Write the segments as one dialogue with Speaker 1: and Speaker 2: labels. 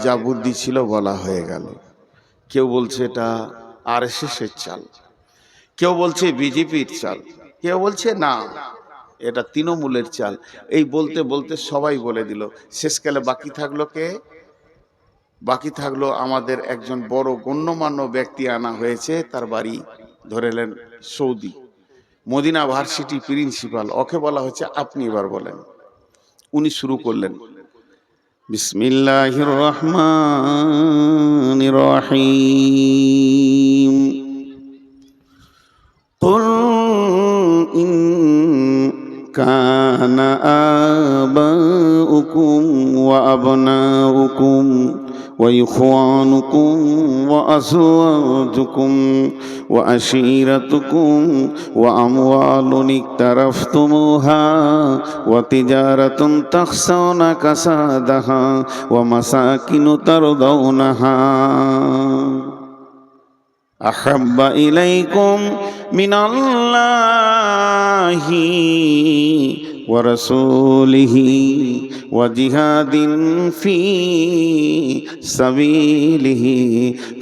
Speaker 1: যা বুদ্ধি ছিল বলা হয়ে গেল। কেউ বলছে এটা আরএসএসের চাল, কেউ বলছে বিজেপির চাল, কেউ বলছে না এটা তৃণমূলের চাল। এই বলতে বলতে সবাই বলে দিল। শেষকালে বাকি থাকলো কে? বাকি থাকলো আমাদের একজন বড় গণ্যমান্য ব্যক্তি আনা হয়েছে, তার বাড়ি ধরেলেন সৌদি, মদিনা ভার্সিটি প্রিন্সিপাল। ওকে বলা হচ্ছে আপনি এবার বলেন। উনি শুরু করলেন, বিসমিল্লাহির রহমানির রহিম, কুল ইন কানা আবাউকুম ওয়া আবনাউকুম وإخوانكم وأزواجكم وعشيرتكم وأموال اقترفتموها وتجارة تخشون كسادها ومساكن ترضونها أحب إليكم من الله ورسوله وجهاد في سبيله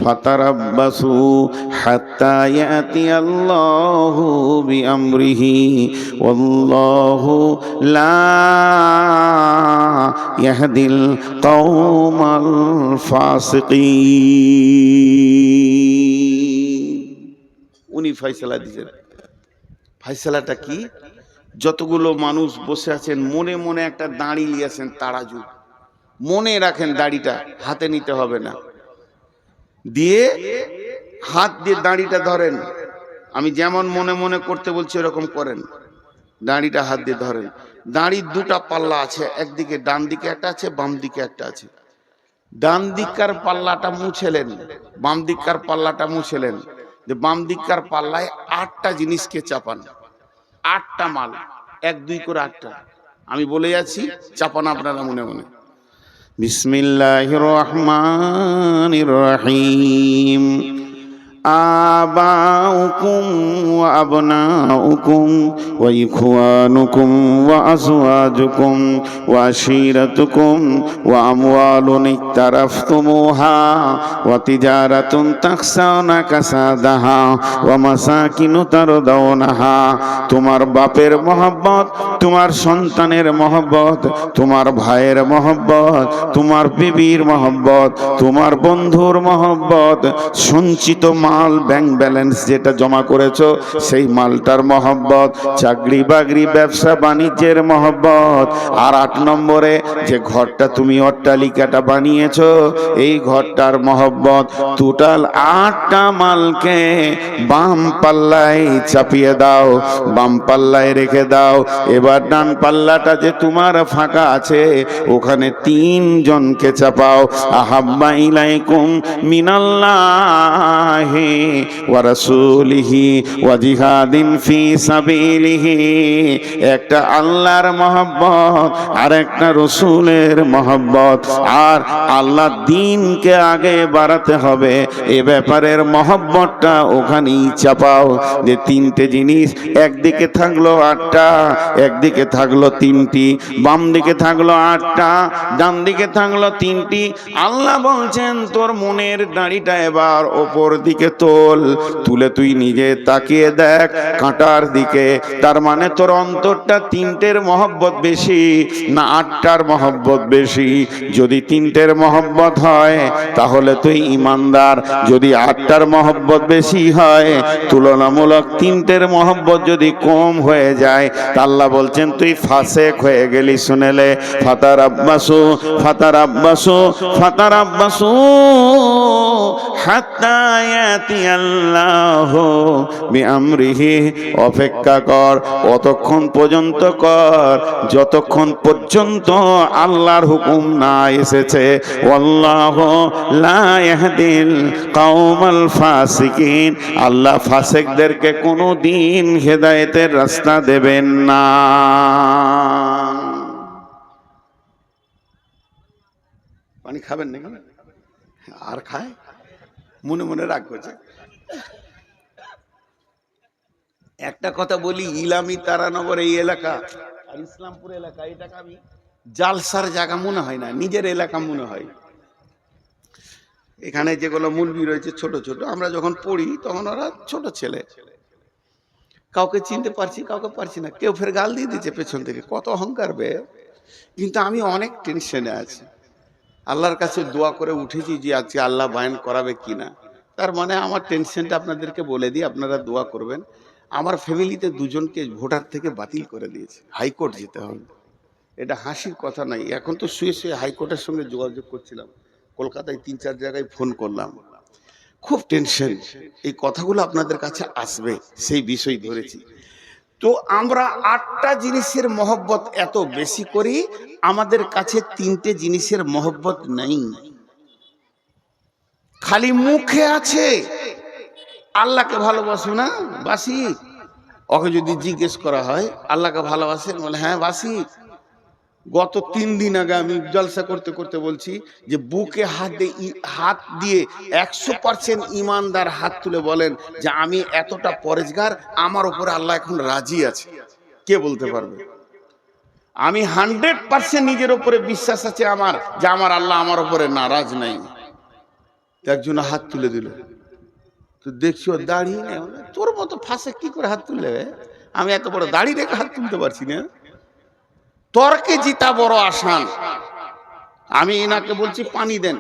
Speaker 1: فتربصوا حتى يأتي الله بأمره والله لا يهدي القوم الفاسقين। উনি ফয়সালা দিয়েছেন। ফয়সালাটা কি? যতগুলো মানুষ বসে আছেন মনে মনে একটা দাঁড়ি নিয়েছেন, তারাজু মনে রাখেন, দাড়িটা হাতে নিতে হবে না, দিয়ে হাত দিয়ে দাড়িটা ধরেন। আমি যেমন মনে মনে করতে বলছি এরকম করেন। দাড়িটা হাত দিয়ে ধরেন। দাড়ির দুটা পাল্লা আছে, একদিকে ডান দিকে একটা আছে, বাম দিকে একটা আছে। ডান দিককার পাল্লাটা মুছেলেন, বাম দিককার পাল্লাটা মুছেলেন। যে বাম দিককার পাল্লায় 8টা জিনিসকে চাপান, 8টা মাল, 1 2 করে 8টা। আমি বলে যাচ্ছি, চাপান আপনারা মনে মনে। বিসমিল্লাহির রহমানির রহিম। آباؤكم وأبناؤكم وإخوانكم وأزواجكم وعشيرتكم وأموال اقترفتموها وتجارة تخشون كسادها ومساكن ترضونها। তোমার বাপের মহব্বত, তোমার সন্তানের মহব্বত, তোমার ভাইয়ের মহব্বত, তোমার বিবির মহব্বত, তোমার বন্ধুর মহব্বত, সঞ্চিত মাল ব্যাংক ব্যালেন্স যেটা জমা করেছো সেই মালটার মহব্বত, চাকরি বাকরি ব্যবসা বাণিজ্যের মহব্বত, আর 8 নম্বরে যে ঘরটা তুমি অট্টালিকাটা বানিয়েছো এই ঘরটার মহব্বত। টোটাল 8টা মালকে বাম পাল্লায় চাপিয়ে দাও, বাম পাল্লায় রেখে দাও। এবার ডান পাল্লাটা যে তোমার ফাঁকা আছে ওখানে 3 জনকে চাপাও। আহাব্বা ইলাইকুম মিনাল্লাহি ওয়া রাসূলিহি ওয়া জিহাদিন ফি সাবিলিহি। একটা আল্লাহর মহব্বত আর একটা রসুলের মহব্বত, আর আল্লাহ দ্বীনকে আগে বাড়াতে হবে এ ব্যাপারের মহব্বতটা ওখানেই চাপাও। যে 3টে জিনিস, একদিকে থাকলো 8টা, একদিকে থাকলো 3টি, বাম দিকে থাকলো 8টা, ডান দিকে থাকলো 3টি। আল্লাহ বলছেন তোর মনের দাড়িটা এবার ওপর দিকে তোল, তুলে তুই নিজে তাকিয়ে দেখ কাঁটার দিকে। তার মানে তোর অন্তরটা 3টের মহব্বত বেশি না 8টার মহব্বত বেশি? যদি 3টের মহব্বত হয় তাহলে তুই ইমানদার, যদি 8টার মহব্বত বেশি হয়, তুলনামূলক 3টের মহব্বত যদি কম হয়ে যায় তা আল্লাহ বলছেন তুই ফাসেক হয়ে গেলি। শুনেলে ফাতারাব্বাসু ফাতারাব্বাসু ফাতারাব্বাসু হাত্তা ইয়াতিয়াল্লাহু বিআমরিহি। অপেক্ষা কর, অতক্ষণ পর্যন্ত কর যতক্ষণ পর্যন্ত আল্লাহর হুকুম না এসেছে। ওয়াল্লাহু লা ইয়াহদিল কওমাল ফাসিকিন। আল্লাহ ফাসিকদেরকে কোনোদিন হেদায়েতের রাস্তা দেবেন না। পানি খাবেন নাকি? আর খায়? মনে মনে রাগ করছে। একটা কথা বলি, ইলামি তারানগর এই এলাকা আর ইসলামপুর এলাকা, এটাকে আমি জালসার জায়গা মনে হয় না, নিজের এলাকা মনে হয়। এখানে যেগুলো মুলবি রয়েছে ছোট ছোট, আমরা যখন পড়ি তখন ওরা ছোট ছেলে, কাউকে চিনতে পারছি কাউকে পারছি না, কেউ ফের গাল দিয়ে দিচ্ছে পেছন থেকে, কত অহংকার বে। কিন্তু আমি অনেক টেনশনে আছি, আল্লাহর কাছে দোয়া করে উঠেছি যে আজকে আল্লাহ বায়ান করাবে কিনা। তার মানে আমার টেনশনটা আপনাদেরকে বলে দিই, আপনারা দোয়া করবেন। আমার ফ্যামিলিতে দুজনকে ভোটার থেকে বাতিল করে দিয়েছে, হাইকোর্ট যেতে হবে। এটা হাসির কথা নাই। এখন তো শুয়ে শুয়ে হাইকোর্টের সঙ্গে যোগাযোগ করছিলাম, কলকাতায় 3-4 জায়গায় ফোন করলাম, খুব টেনশন। এই কথাগুলো আপনাদের কাছে আসবে সেই বিষয় ধরেছি। তো আমরা 8টা জিনিসের মহব্বত এত বেশি করি, আমাদের কাছে 3টে জিনিসের মহব্বত নেই, খালি মুখে আছে। আল্লাহকে ভালোবাসো না? বাসি। ওকে যদি জিজ্ঞেস করা হয় আল্লাহকে ভালোবাসেন, বলে হ্যাঁ বাসি। গত 3 দিন আগে আমি জলসা করতে করতে বলছি যে বুকে হাত দিয়ে 100% ইমানদার হাত তুলে বলেন যে আমি এতটা পরেজগার, আমার উপরে আল্লাহ এখন রাজি আছে। কে বলতে পারবে? আমি 100% নিজের উপরে বিশ্বাস আছে আমার, যে আমার আল্লাহ আমার উপরে নারাজ নাই। একজন হাত তুলে দিল, তো দেখছি ও দাঁড়িয়ে নেই। তোর মতো ফাঁসে কি করে হাত তুললে? আমি এত বড় দাড়ি রেখে হাত তুলতে পারছি না। তর্কে জিতা বড় আসান। আমি এনাকে বলছি পানি দেন,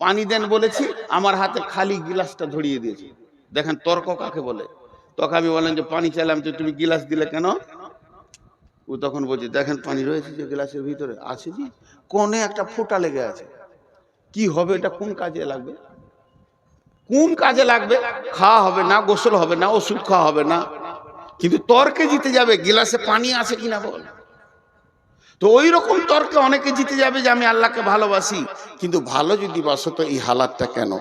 Speaker 1: পানি দেন বলেছি, আমার হাতে খালি গিলাসটা ধরিয়ে দিয়েছি। দেখেন তর্ক কাকে বলে। তখন আমি বললাম যে পানি চাইলাম, যে তুমি গিলাস দিলে কেন? ও তখন বলছে দেখেন পানি রয়েছে যে গ্লাসের ভিতরে আছে, জি কোণে একটা ফোঁটা লেগে আছে, কি হবে এটা? কোন কাজে লাগবে? কোন কাজে লাগবে? খাওয়া হবে না, গোসল হবে না, ওষুধ খাওয়া হবে না, কিন্তু তর্কে জিতে যাবে গিলাসে পানি আছে কিনা বল। তো ওই রকম তর্কে অনেকে জিতে যাবে যে আমি আল্লাহকে ভালোবাসি, কিন্তু ভালো যদি বাসো তো এই হালাতটা কেন?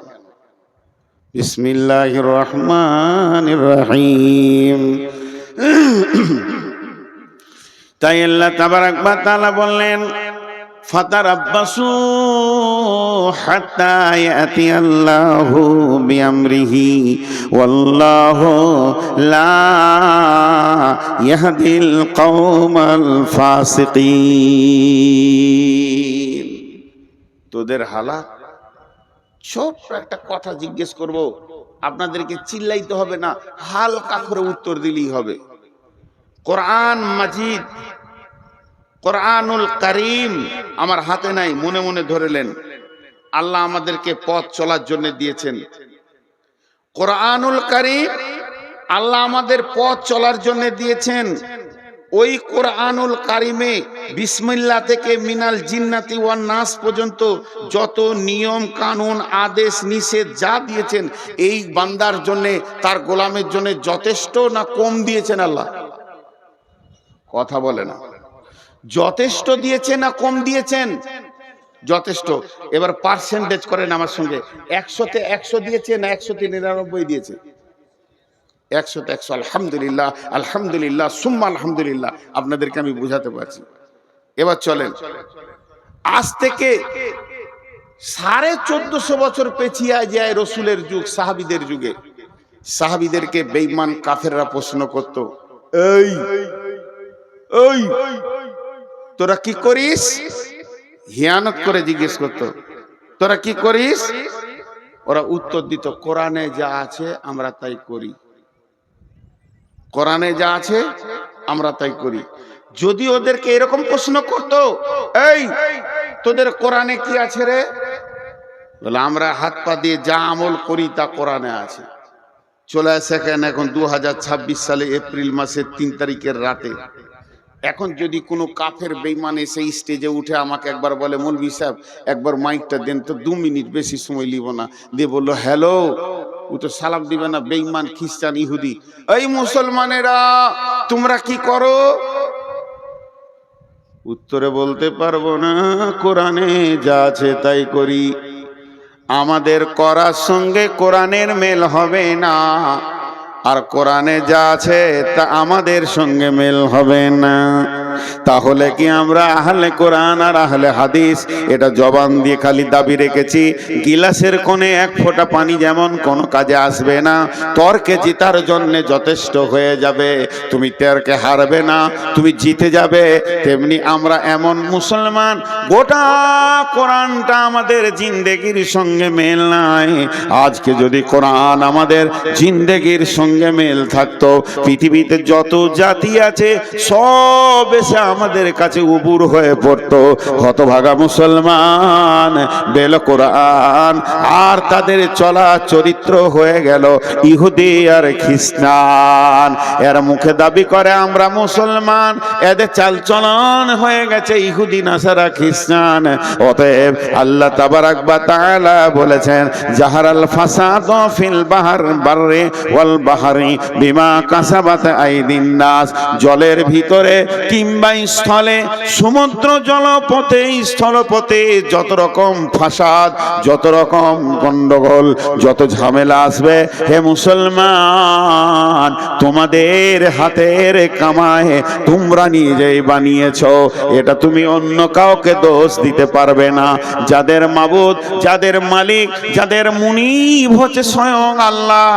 Speaker 1: বিসমিল্লাহির রহমানির রহিম। তাই আল্লাহ তাবারাক ওয়া তাআলা বললেন ফাতারাব্বাসু হাত্তা ইয়াতিয়াল্লাহু বিআমরিহি ওয়াল্লাহু লা ইয়াহদিল কওমাল ফাসিকিন। তোদের হালাত, ছোট্ট একটা কথা জিজ্ঞেস করব, আপনাদেরকে চিল্লাইতে হবে না, হালকা করে উত্তর দিলেই হবে। কোরআন মাজিদ, কোরআনুল কারীম আমার হাতে নাই, মনে মনে ধরেলেন। আল্লাহ আমাদেরকে পথ চলার জন্য দিয়েছেন কোরআনুল কারীম, আল্লাহ আমাদের পথ চলার জন্য দিয়েছেন। ওই কোরআনুল কারীমে বিসমিল্লাহ থেকে মিনাল জিন্নাতি ওয়ান নাস পর্যন্ত যত নিয়ম কানুন আদেশ নিষেধ যা দিয়েছেন, এই বান্দার জন্য, তার গোলামের জন্য যথেষ্ট না কম দিয়েছেন? আল্লাহ কথা বলে না, যথেষ্ট দিয়েছে না কম দিয়েছেন? যথেষ্ট। এবার পার্সেন্টেজ করেন আমার সঙ্গে, 100-তে 100 দিয়েছে না 100-তে 99 দিয়েছে? 100-তে 100। আলহামদুলিল্লাহ, আলহামদুলিল্লাহ, সুম্মা আলহামদুলিল্লাহ। আপনাদেরকে আমি বুঝাতে পারছি। এবার চলেন, আজ থেকে 1450 বছর পেছিয়ে যায় রসুলের যুগ, সাহাবীদের যুগে। সাহাবীদেরকে বেঈমান কাফেররা প্রশ্ন করত, এই ওই তোরা কি করিস? হিয়ানত করে জিজ্ঞেস করতো, তোরা কি করিস? ওরা উত্তর দিত, কোরআনে যা আছে আমরা তাই করি, কোরআনে যা আছে আমরা তাই করি। যদি ওদেরকে এরকম প্রশ্ন করতো, এই তোদের কোরআনে কি আছে রে? বলে আমরা হাত পা দিয়ে যা আমল করি তা কোরআনে আছে। চলে আসে কেন এখন 2026 সালে এপ্রিল মাসের 3 তারিখের রাতে। এখন যদি কোনো কাফের বেঈমান এসে স্টেজে উঠে আমাকে একবার বলে, মৌলভী সাহেব একবার মাইকটা দেন তো, 2 মিনিট, বেশি সময় লিব না, দিয়ে বললো হ্যালো, ও তো সালাম দিবে না, বেঈমান খ্রিস্টান ইহুদি। এই মুসলমানেরা তোমরা কি করো? উত্তরে বলতে পারবো না, কোরআনে যা আছে তাই করি। আমাদের করার সঙ্গে কোরআনের মেল হবে না, আর কোরআনে যা আছে তা আমাদের সঙ্গে মেল হবে না। তাহলে কি আমরা আহলে কোরআন আর আহলে হাদিস এটা জবান দিয়ে খালি দাবি রেখেছি? গিলাসের কোণে এক ফোঁটা পানি যেমন কোনো কাজে আসবে না, তর্কে জিতার জন্য যথেষ্ট হয়ে যাবে, তুমি তর্কে হারবে না, তুমি জিতে যাবে, তেমনি আমরা এমন মুসলমান গোটা কোরআনটা আমাদের জিন্দেগির সঙ্গে মেল নাই। আজকে যদি কোরআন আমাদের জিন্দেগির সঙ্গে মেল থাকতো, পৃথিবীতে যত জাতি আছে সব এসে আমাদের কাছে উবুর হয়ে পড়তো। হতভাগা মুসলমান বেল কোরআন আর তাদের চলা চরিত্র হয়ে গেল ইহুদি আর খ্রিস্টান। এরা মুখে দাবি করে আমরা মুসলমান, এদের চালচলন হয়ে গেছে ইহুদি নাসারা খ্রিস্টান। অতএব আল্লাহ তাবারাক ওয়া তাআলা বলেছেন, জাহারাল ফাসাদ ফিল বাররি ওয়াল বাহরি বিমা কাসাবাত আইদিন নাস। জলের ভিতরে কিংবা স্থলে, সমুদ্র জলপথে স্থলপথে যত রকম ফাসাদ, যত রকম গন্ডগোল, যত ঝামেলা আসবে, হে মুসলমান তোমাদের হাতের কামায় তোমরা নিজেই বানিয়েছো, এটা তুমি অন্য কাউকে দোষ দিতে পারবে না। যাদের মাবুদ, যাদের মালিক, যাদের মুনিব হচ্ছে স্বয়ং আল্লাহ,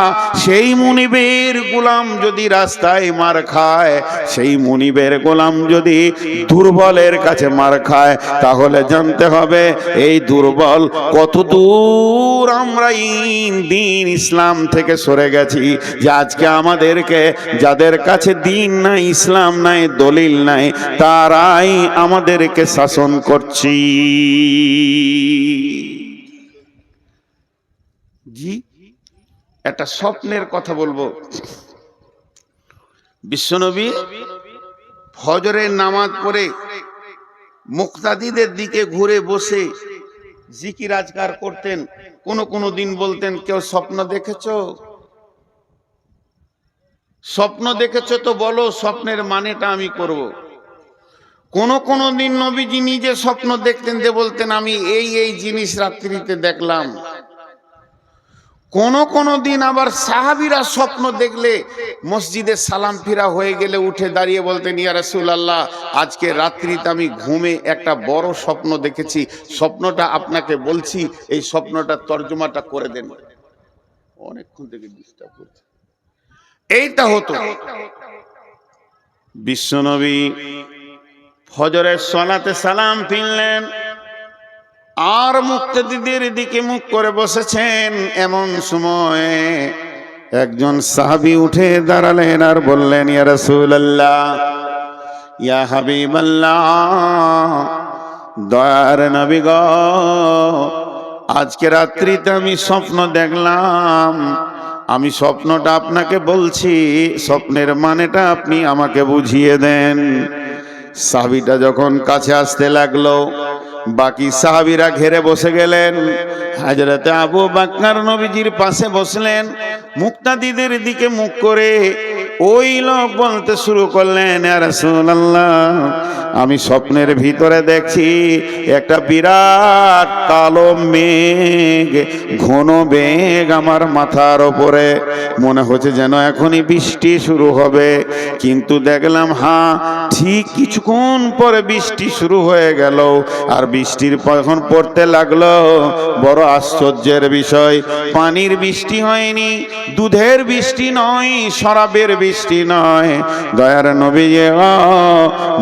Speaker 1: সেই মুনিবের গোলাম যদি রাস্তায় মার খায়, সেই মুনিবের গোলাম যদি দুর্বলের কাছে মার খায়, তাহলে জানতে হবে এই দুর্বল কত দূর আমরা দিন ইসলাম থেকে সরে গেছি, যে আজকে আমাদেরকে যাদের কাছে দিন নাই, ইসলাম নাই, দলিল নাই, তারাই আমাদেরকে শাসন করছি। জি, একটা স্বপ্নের কথা বলবো। বিশ্বনবী ফজরের নামাজ পড়ে মুক্তাদিদের দিকে ঘুরে বসে জিকির আজকার করতেন। কোন দিন বলতেন, কেউ স্বপ্ন দেখেছো? স্বপ্ন দেখেছো তো বলো, স্বপ্নের মানেটা আমি করব। কোন দিন নবীজি নিজে স্বপ্ন দেখতেন, যে বলতেন আমি এই জিনিস রাত্রিতে দেখলাম। কোন দিন আবার সাহাবীরা স্বপ্ন দেখলে মসজিদে সালাম ফিরা হয়ে গেলে উঠে দাঁড়িয়ে বলতেন, ইয়া রাসূলুল্লাহ, আজকে রাত্রিতে আমি ঘুমে একটা বড় স্বপ্ন দেখেছি, স্বপ্নটা আপনাকে বলছি, এই স্বপ্নটার তর্জমাটা করে দেন। অনেকক্ষণ থেকে ডিস্টার্ব করছে। এইটা হতো। বিশ্বনবী ফজরের সালাতে সালাম ফিরলেন আর মুক্তাদিদের দিকে মুখ করে বসেছেন। এমন সময় একজন সাহাবী উঠে দাঁড়ালেন আর বললেন, ইয়া রাসূলুল্লাহ, ইয়া হাবিবাল্লাহ, দয়ার নবী গো, আজকে রাত্রিতে আমি স্বপ্ন দেখলাম, আমি স্বপ্নটা আপনাকে বলছি, স্বপ্নের মানেটা আপনি আমাকে বুঝিয়ে দেন। সাহাবীটা যখন কাছে আসতে লাগলো, বাকি সাহাবীরা ঘেরে বসে গেলেন। হযরতে আবু বকর নবীজির পাশে বসলেন, মুক্তাদিদের দিকে মুখ করে ওই লোক বলতে শুরু করলেন, ইয়া রাসূলুল্লাহ, আমি স্বপ্নের ভিতরে দেখছি একটা বিরাট কালো মেঘ, ঘন মেঘ আমার মাথার ওপরে, মনে হচ্ছে যেন এখনই বৃষ্টি শুরু হবে। কিন্তু দেখলাম ঠিক কিছুক্ষণ পরে বৃষ্টি শুরু হয়ে গেল। আর বৃষ্টির যখন পড়তে লাগলো, বড় আশ্চর্যের বিষয়, পানির বৃষ্টি হয়নি, দুধের বৃষ্টি নয়, শরাবের বৃষ্টি নয়, দয়ার নবী,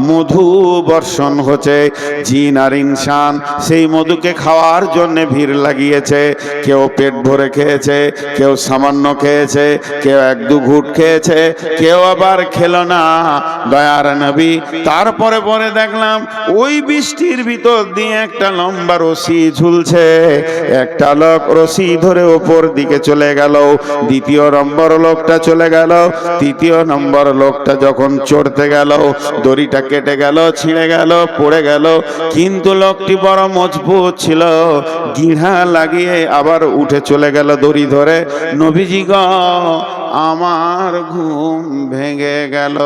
Speaker 1: মধু বর্ষণ হচ্ছে। জিন আর ইনসান সেই মধুকে খাওয়ার জন্য ভিড় লাগিয়েছে। কেউ পেট ভরে খেয়েছে, কেউ সামান্য খেয়েছে, কেউ এক দু ঘুট খেয়েছে, কেউ আবার খেলো না। দয়ার নবী তারপরে পরে দেখলাম ওই বৃষ্টির ভিতর দিয়ে একটা লম্বা রশি ঝুলছে। একটা লোক রশি ধরে ওপর দিকে চলে গেল, দ্বিতীয় নম্বর লোকটা চলে গেল, তৃতীয় নম্বর লোকটা যখন চড়তে গেল, দড়িটা কেটে গেল, ছিঁড়ে গেল, পড়ে গেল। কিন্তু লোকটি বড় মজবুত ছিল, গিঁড়া লাগিয়ে আবার উঠে চলে গেল দড়ি ধরে। নবীজি গো, আমার ঘুম ভেঙে গেল।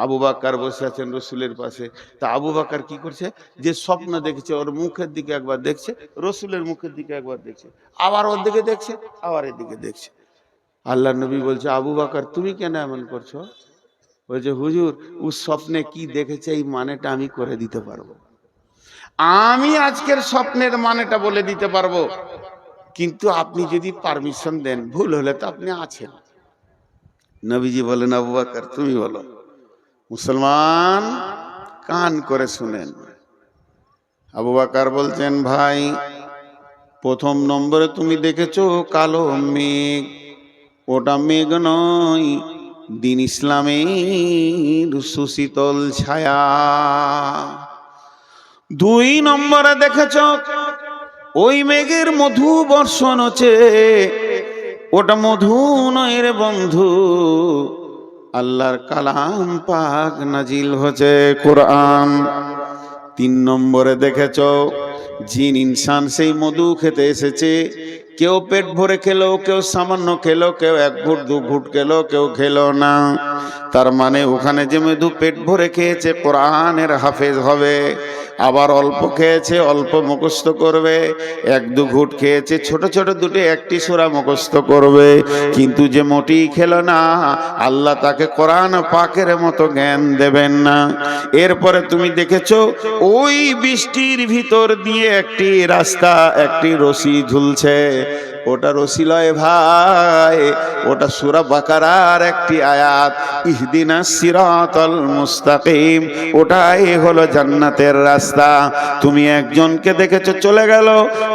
Speaker 1: আবু বকর বসে আছেন রসুলের পাশে। তা আবু বকর কি করছে, যে স্বপ্ন দেখেছে ওর মুখের দিকে একবার দেখছে, রসুলের মুখের দিকে একবার দেখছে, আবার ওর দিকে দেখছে, আবার এর দিকে দেখছে। আল্লাহ নবী বলছে, আবু বকর তুমি কেন এমন করছো? বলছে হুজুর ও স্বপ্নে কি দেখেছে এই মানেটা আমি করে দিতে পারবো, আমি আজকের স্বপ্নের মানেটা বলে দিতে পারবো, কিন্তু আপনি যদি পারমিশন দেন, ভুল হলে তো আপনি আছেন। নবীজি বলেন আবু বকর তুমি বলো। মুসলমান কান করে শুনেন। আবু বকর বলছেন ভাই, প্রথম নম্বরে তুমি দেখেছো কালো মেঘ, ওটা মেঘ নয়, দিন ইসলামের সুশীতল ছায়া। দুই নম্বরে দেখেছ ওই মেঘের মধু বর্ষণ হচ্ছে, ওটা মধু নয় রে বন্ধু, আল্লাহর কালাম পাক নাজিল হচ্ছে, কোরআন। তিন নম্বরে দেখেছ জিন ইনসান সেই মধু খেতে এসেছে, কেউ পেট ভরে খেলো, কেউ সামান্য খেলো, কেউ এক ঘুট দু ঘুট খেলো, কেউ খেলো না। তার মানে ওখানে যে মধু পেট ভরে খেয়েছে কোরআনের হাফেজ হবে, আবার অল্প খেয়েছে অল্প মুখস্থ করবে, এক দু ঘুট খেয়েছে ছোট ছোট দুটো একটি সূরা মুখস্থ করবে। কিন্তু যে মোটি খেলো না, আল্লাহ তাকে কোরআন পাকের মতো জ্ঞান দেবেন না। এরপরে তুমি দেখেছো ওই বৃষ্টির ভিতর দিয়ে একটি রাস্তা, একটি রশি ঝুলছে, ওটা রশি লয় ভাই, ওটা সূরা বাকারার একটি আয়াত, ইহদিনাস সিরাতাল মুস্তাকিম, ওটাই হলো জান্নাতের রাস্তা। তুমি একজনকে দেখেছো চলে গেল,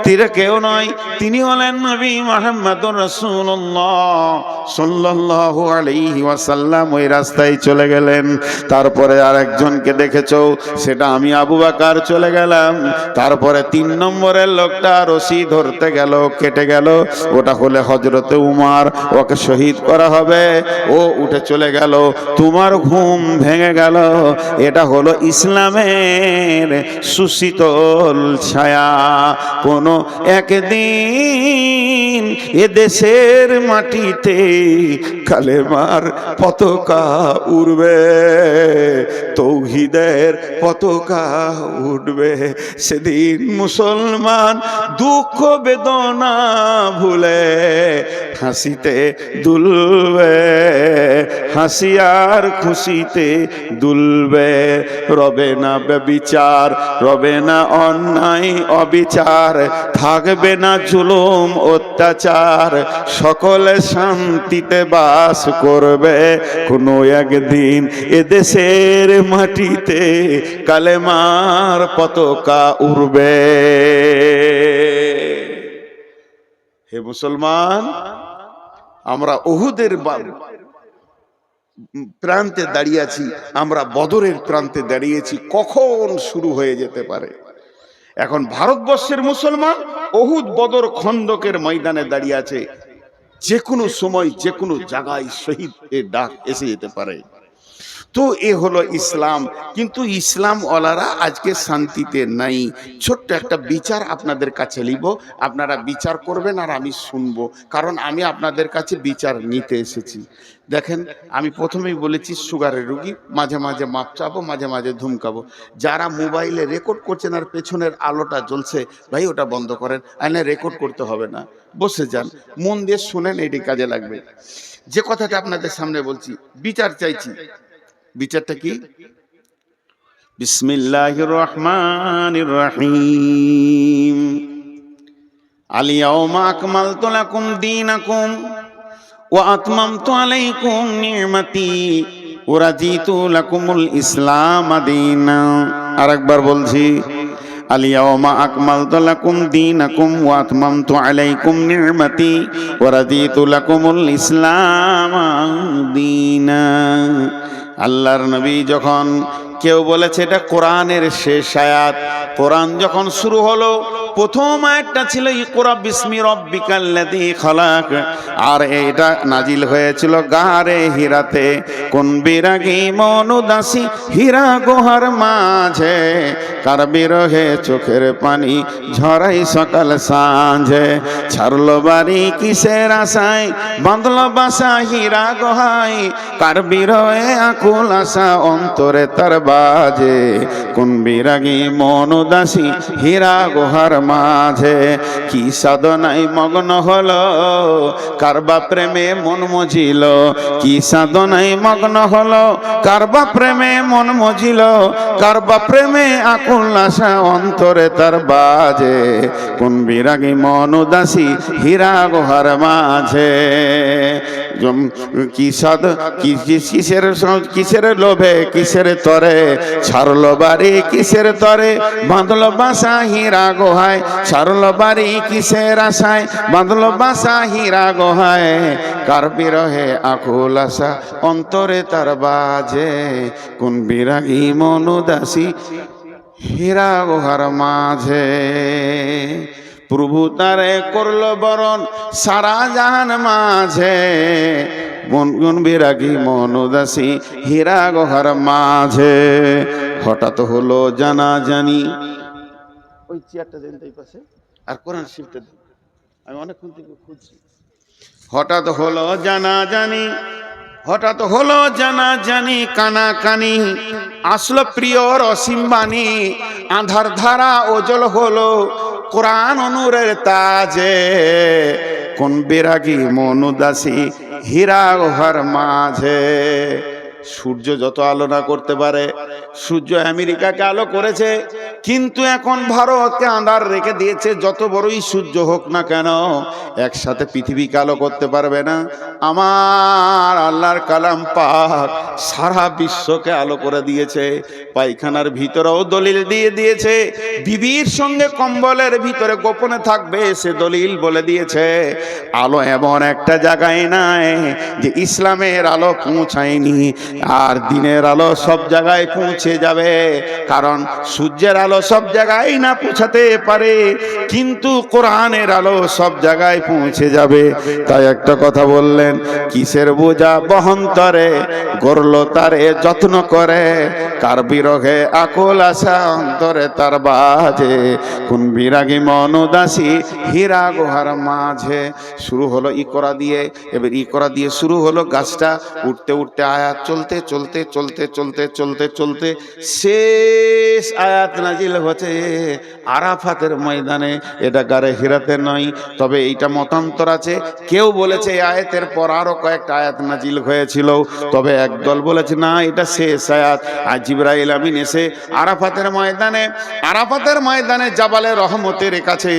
Speaker 1: তীরে কেউ নয়, তিনি হলেন নবী মুহাম্মদুর রাসূলুল্লাহ সাল্লাল্লাহু আলাইহি ওয়াসাল্লাম, ওই রাস্তায় চলে গেলেন। তারপরে আরেকজনকে দেখেছো, সেটা আমি আবু বকর চলে গেলাম। তারপরে তিন নম্বরের লোকটা রশি ধরতে গেল, কেটে গেল, ওটা হলে হযরতে উমর, ওকে শহীদ করা হবে, ও উঠে চলে গেল, তোমার ঘুম ভেঙে গেল। এটা হলো ইসলামের সুশীতল ছায়া। কোনো একদিন এ দেশের মাটিতে কালেমার পতাকা উড়বে, তৌহিদের পতাকা উঠবে। সেদিন মুসলমান দুঃখ বেদনা ভুলে হাসিতে দুলবে, হাসি আর খুশিতে দুলবে। রবে না ব্যভিচার, রবে না অন্যায় অবিচার, থাকবে না জুলুম অত্যাচার, সকলে শান্তিতে বাস করবে। কোনো একদিন এদেশের মাটিতে কালেমার পতাকা উড়বে। হে মুসলমান, আমরা উহুদের প্রান্তে দাঁড়িয়ে আছি, আমরা বদরের প্রান্তে দাঁড়িয়েছি, কখন শুরু হয়ে যেতে পারে। এখন ভারতবর্ষের মুসলমান উহুদ বদর খন্দকের ময়দানে দাঁড়িয়ে আছে, যে কোনো সময় যে কোনো জায়গায় শহীদের ডাক এসে যেতে পারে। তো এ হলো ইসলাম। কিন্তু ইসলাম ওয়ালারা আজকে শান্তিতে নাই। ছোট্ট একটা বিচার আপনাদের কাছে নিব, আপনারা বিচার করবেন আর আমি শুনবো, কারণ আমি আপনাদের কাছে বিচার নিতে এসেছি। দেখেন, আমি প্রথমেই বলেছি সুগারের রুগী, মাঝে মাঝে মাপ চাবো, মাঝে মাঝে ধুমকাবো। যারা মোবাইলে রেকর্ড করছেন আর পেছনের আলোটা জ্বলছে, ভাই ওটা বন্ধ করেন, আইনে রেকর্ড করতে হবে না, বসে যান, মন দিয়ে শুনেন, এটি কাজে লাগবে। যে কথাটা আপনাদের সামনে বলছি, বিচার চাইছি। বিচারটা কি? বিসমিল্লাহির রহমানির রহিম। আল ইয়াউমা আকমালতু লাকুম দীনাকুম ওয়া আতমামতু আলাইকুম নি'মাতি ওয়া রাদিতু লাকুমুল ইসলাম দীনা। আরেকবার বলছি, আল ইয়াউমা আকমালতু লাকুম দীনাকুম ওয়া আতমামতু আলাইকুম নি'মাতি ওয়া রাদিতু লাকুমুল ইসলাম দীনা। আল্লাহর নবী যখন, কেউ বলেছে এটা কোরআনের শেষ আয়াত, কোরআন যখন শুরু হলো প্রথম আয়াতটা ছিল ইকরা বিসমি রাব্বিকাল্লাযী খালাক, আর এটা নাজিল হয়েছিল গারে হীরাতে। কোন বিরাগী মনুদাসী হীরা গুহার মাঝে, কার বিরহে চোখের পানি ঝরাই সকাল সাঁঝে। ছাড়লো বাড়ি কিসের আশায়, বাঁধলো বাসা হীরা গুহায়, কার বিরহে আকুল আশা অন্তরে তার বাজে, কোন বিরাগী মন উদাসী হীরা গুহার মাঝে। কি সাধনায় মগ্ন হলো কারবা প্রেমে মন মজিল, কি সাধনায় মগ্ন হলো কারবা প্রেমে মন মজিল, কারবা প্রেমে আকুল আশা অন্তরে তার বাজে, কোন বিরাগী মন উদাসী হীরা গুহার মাঝে। কিসের লোভে কিসের তরে ছাড়লো বাড়ি কিসের তরে, বাঁধলো বাসা হীরা গুহায়, ছাড়লো বাড়ি কিসের আশায়, বাঁধলো বাসা হীরা গুহায়, কার বিরহে আকুল আশা অন্তরে তার বাজে, কোন বিরাগী মন উদাসী হীরা গুহার মাঝে। প্রভু তারে করলো বরণ সারা জাহান মাঝে, মন বিরাগী মন উদাসী হীরা গুহার মাঝে। হঠাৎ হলো জানাজানি, ওই চেয়ারটা দেন তাই পাশে, আর কোরআন শিফটে দেন, আমি অনেকক্ষণ থেকে খুঁজছি। হঠাৎ হলো জানাজানি, হঠাৎ হলো জানাজানি, কানাকানি আসলো প্রিয়র অসীম বাণী, আধার ধারা ওজল হলো কোরআন অনুরের তাজে, কোন বিরাগী মন উদাসী হীরা গুহার মাঝে। সূর্য যত আলো না করতে পারে, সূর্য আমেরিকাকে আলো করেছে, কিন্তু এখন ভারতকে আঁধার রেখে দিয়েছে। যত বড়ই সূর্য হোক না কেন, একসাথে পৃথিবীকে আলো করতে পারবে না। আমার আল্লাহর কালাম পাক সারা বিশ্বকে আলো করে দিয়েছে। পায়খানার ভিতরেও দলিল দিয়ে দিয়েছে, বিবির সঙ্গে কম্বলের ভিতরে গোপনে থাকবে সে দলিল বলে দিয়েছে। আলো এমন একটা জায়গায় নাই যে ইসলামের আলো পৌঁছায়নি, আর দিনের আলো সব জায়গায় পৌঁছে যাবে। কারণ সূর্যের আলো সব জায়গায় না পৌঁছাতে পারে, কিন্তু কোরআনের আলো সব জায়গায় পৌঁছে যাবে। তাই একটা কথা বললেন, কিসের বোঝা বহন্তরে গড়লো তারে যত্ন করে, কার বিরহে আকুল আশা অন্তরে তার বাজে, কোন বিরাগী মন উদাসী হীরা গুহার মাঝে। শুরু হলো ইকরা দিয়ে, এবার ইকরা দিয়ে শুরু হলো গাছটা উঠতে উঠতে আয়াত চলতে চলতে চলতে চলতে চলতে চলতে শেষ আয়াত নাজিল হচ্ছে আরাফাতের ময়দানে। এটা গারে হিরাতে নয়, তবে এইটা মতান্তর আছে। কেউ বলেছে এই আয়াতের পর আরো কয়েকটা আয়াত নাজিল হয়েছিল, তবে একদল বলেছে না এটা শেষ আয়াত। আর জিবরাইল আমিন এসে আরাফাতের ময়দানে জাবালে রহমতের কাছে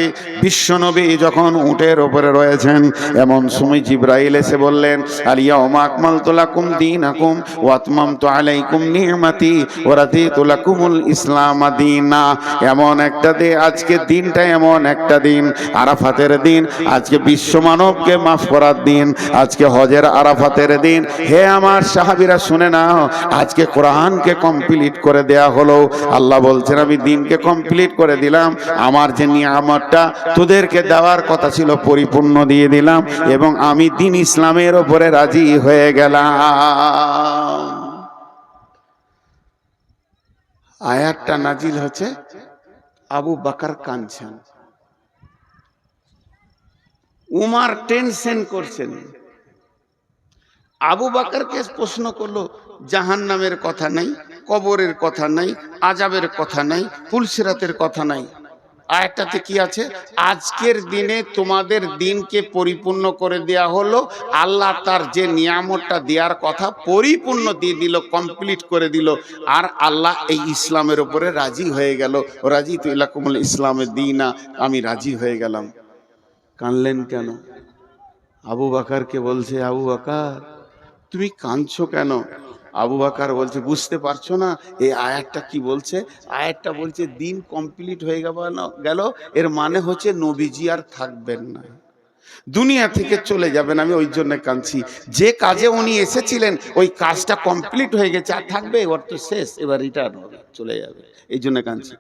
Speaker 1: বিশ্বনবী যখন উটের ওপরে রয়েছেন, এমন সময় জিবরাইল এসে বললেন, আলিয়াউমা আকমালতু লাকুম দীনাকুম ওয়া আতমামতু আলাইকুম নি'মাতি ওয়া রাদিতু লাকুমুল ইসলাম দীনা। এমন একটা দিন, আজকে দিনটা এমন একটা দিন, আরাফাতের দিন, আজকে বিশ্ব মানবকে মাফ করার দিন, আজকে হজের আরাফাতের দিন। হে আমার সাহাবীরা শুনে নাও, আজকে কোরআনকে কমপ্লিট করে দেয়া হলো। আল্লাহ বলছেন আমি দিনকে কমপ্লিট করে দিলাম, আমার যে নিয়ামতটা তোদেরকে দেওয়ার কথা ছিল পরিপূর্ণ দিয়ে দিলাম, এবং আমি দিন ইসলামের ওপরে রাজি হয়ে গেলাম। আয়াতটা নাজিল হচ্ছে, আবু বকর কাঁদছেন, উমর টেনশন করছেন। আবু বকরকে প্রশ্ন করলো, জাহান্নামের কথা নাই, কবরের কথা নাই, আযাবের কথা নাই, পুলসিরাতের কথা নাই। আয়াতটাতে কি আছে? আজকের দিনে তোমাদের দিনকে পরিপূর্ণ করে দেয়া হলো। আল্লাহ তার যে নিয়ামতটা দেওয়ার কথা পরিপূর্ণ দিয়ে দিল, কমপ্লিট করে দিল। আর আল্লাহ এই ইসলামের উপরে রাজি হয়ে গেল। রাজিতু লাকুমুল ইসলামের দীনা, আমি রাজি হয়ে গেলাম। কানলেন কেন? আবু বকরকে বলছে, আবু বকর তুমি কাঁদছো কেন? আবু বকর বলছে, বুঝতে পারছো না এই আয়াতটা কি বলছে? আয়াতটা বলছে দিন কমপ্লিট হয়ে গেল, এর মানে হচ্ছে নবীজি আর থাকবেন না, দুনিয়া থেকে চলে যাবেন। আমি ওই জন্য কাঁদছি, যে কাজে উনি এসেছিলেন ওই কাজটা কমপ্লিট হয়ে গেছে, আর থাকবে? এবার তো শেষ, এবার রিটার্ন হবে, চলে যাবে, এই জন্য কাঁদছি।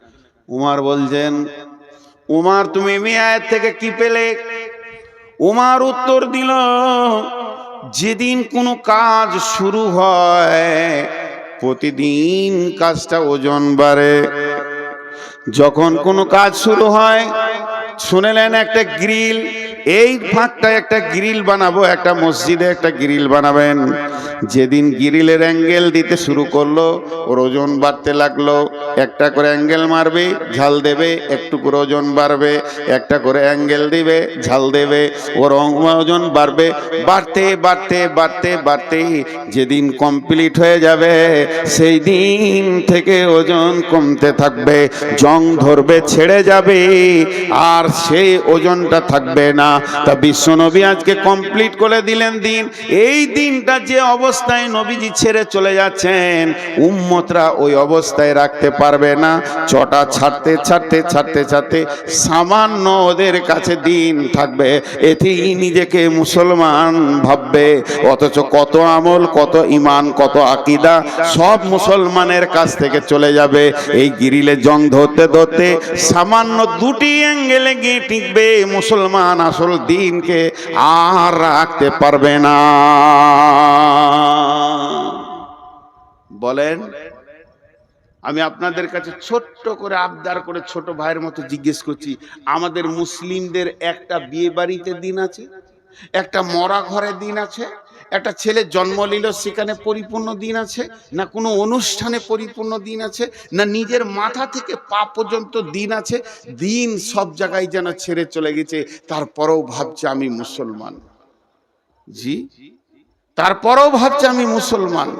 Speaker 1: উমর বলছেন, উমর তুমি এই আয়াত থেকে কি পেলে? উমর উত্তর দিল, যেদিন কোনো কাজ শুরু হয় প্রতিদিন কাজটা ওজন বাড়ে। যখন কোনো কাজ শুরু হয়, শুনেলেন একটা গ্রিল, এই ফাঁকটা একটা গ্রিল বানাবো, একটা মসজিদে একটা গ্রিল বানাবেন, যেদিন গ্রিলের অ্যাঙ্গেল দিতে শুরু করলো ওর ওজন বাড়তে লাগলো। একটা করে অ্যাঙ্গেল মারবে, ঝাল দেবে, একটু করে ওজন বাড়বে, একটা করে অ্যাঙ্গেল দিবে, ঝাল দেবে, ওর ওজন বাড়বে, বাড়তে বাড়তে বাড়তে বাড়তে যেদিন কমপ্লিট হয়ে যাবে সেই দিন থেকে ওজন কমতে থাকবে, জং ধরবে, ছেড়ে যাবে, আর সেই ওজনটা থাকবে না। তা বিশ্বনবী আজকে কমপ্লিট করে দিলেন দিন। এই দিনটা যে অবস্থায় নবীজি ছেড়ে চলে যাচ্ছেন, উম্মতরা ওই অবস্থায় রাখতে পারবে না। চটা ছাড়তে ছাড়তে ছাড়তে ছাড়তে সামান্য ওদের কাছে দিন থাকবে, এতেই নিজেকে মুসলমান ভাববে। অথচ কত আমল, কত ঈমান, কত আকীদা সব মুসলমানের কাছ থেকে চলে যাবে। এই গ্রিলে জং ধরতে ধরতে সামান্য দুটি অ্যাঙ্গেলে গিয়ে টিকবে, মুসলমান আসল দিনকে আর রাখতে পারবে না। বলেন, আমি আপনাদের কাছে ছোট্ট করে আবদার করে ছোট ভাইয়ের মতো জিজ্ঞেস করছি, আমাদের মুসলিমদের একটা বিয়ে বাড়িতে দিন আছে, একটা মরা ঘরে দিন আছে, একটা ছেলে জন্ম নিল সেখানে পরিপূর্ণ দিন আছে, না কোনো অনুষ্ঠানে পরিপূর্ণ দিন আছে, না নিজের মাথা থেকে পা পর্যন্ত দিন আছে। দিন সব জায়গায় যেন ছেড়ে চলে গেছে, তারপরেও ভাবছে আমি মুসলমান। জি, তারপরেও ভাবছে আমি মুসলমান।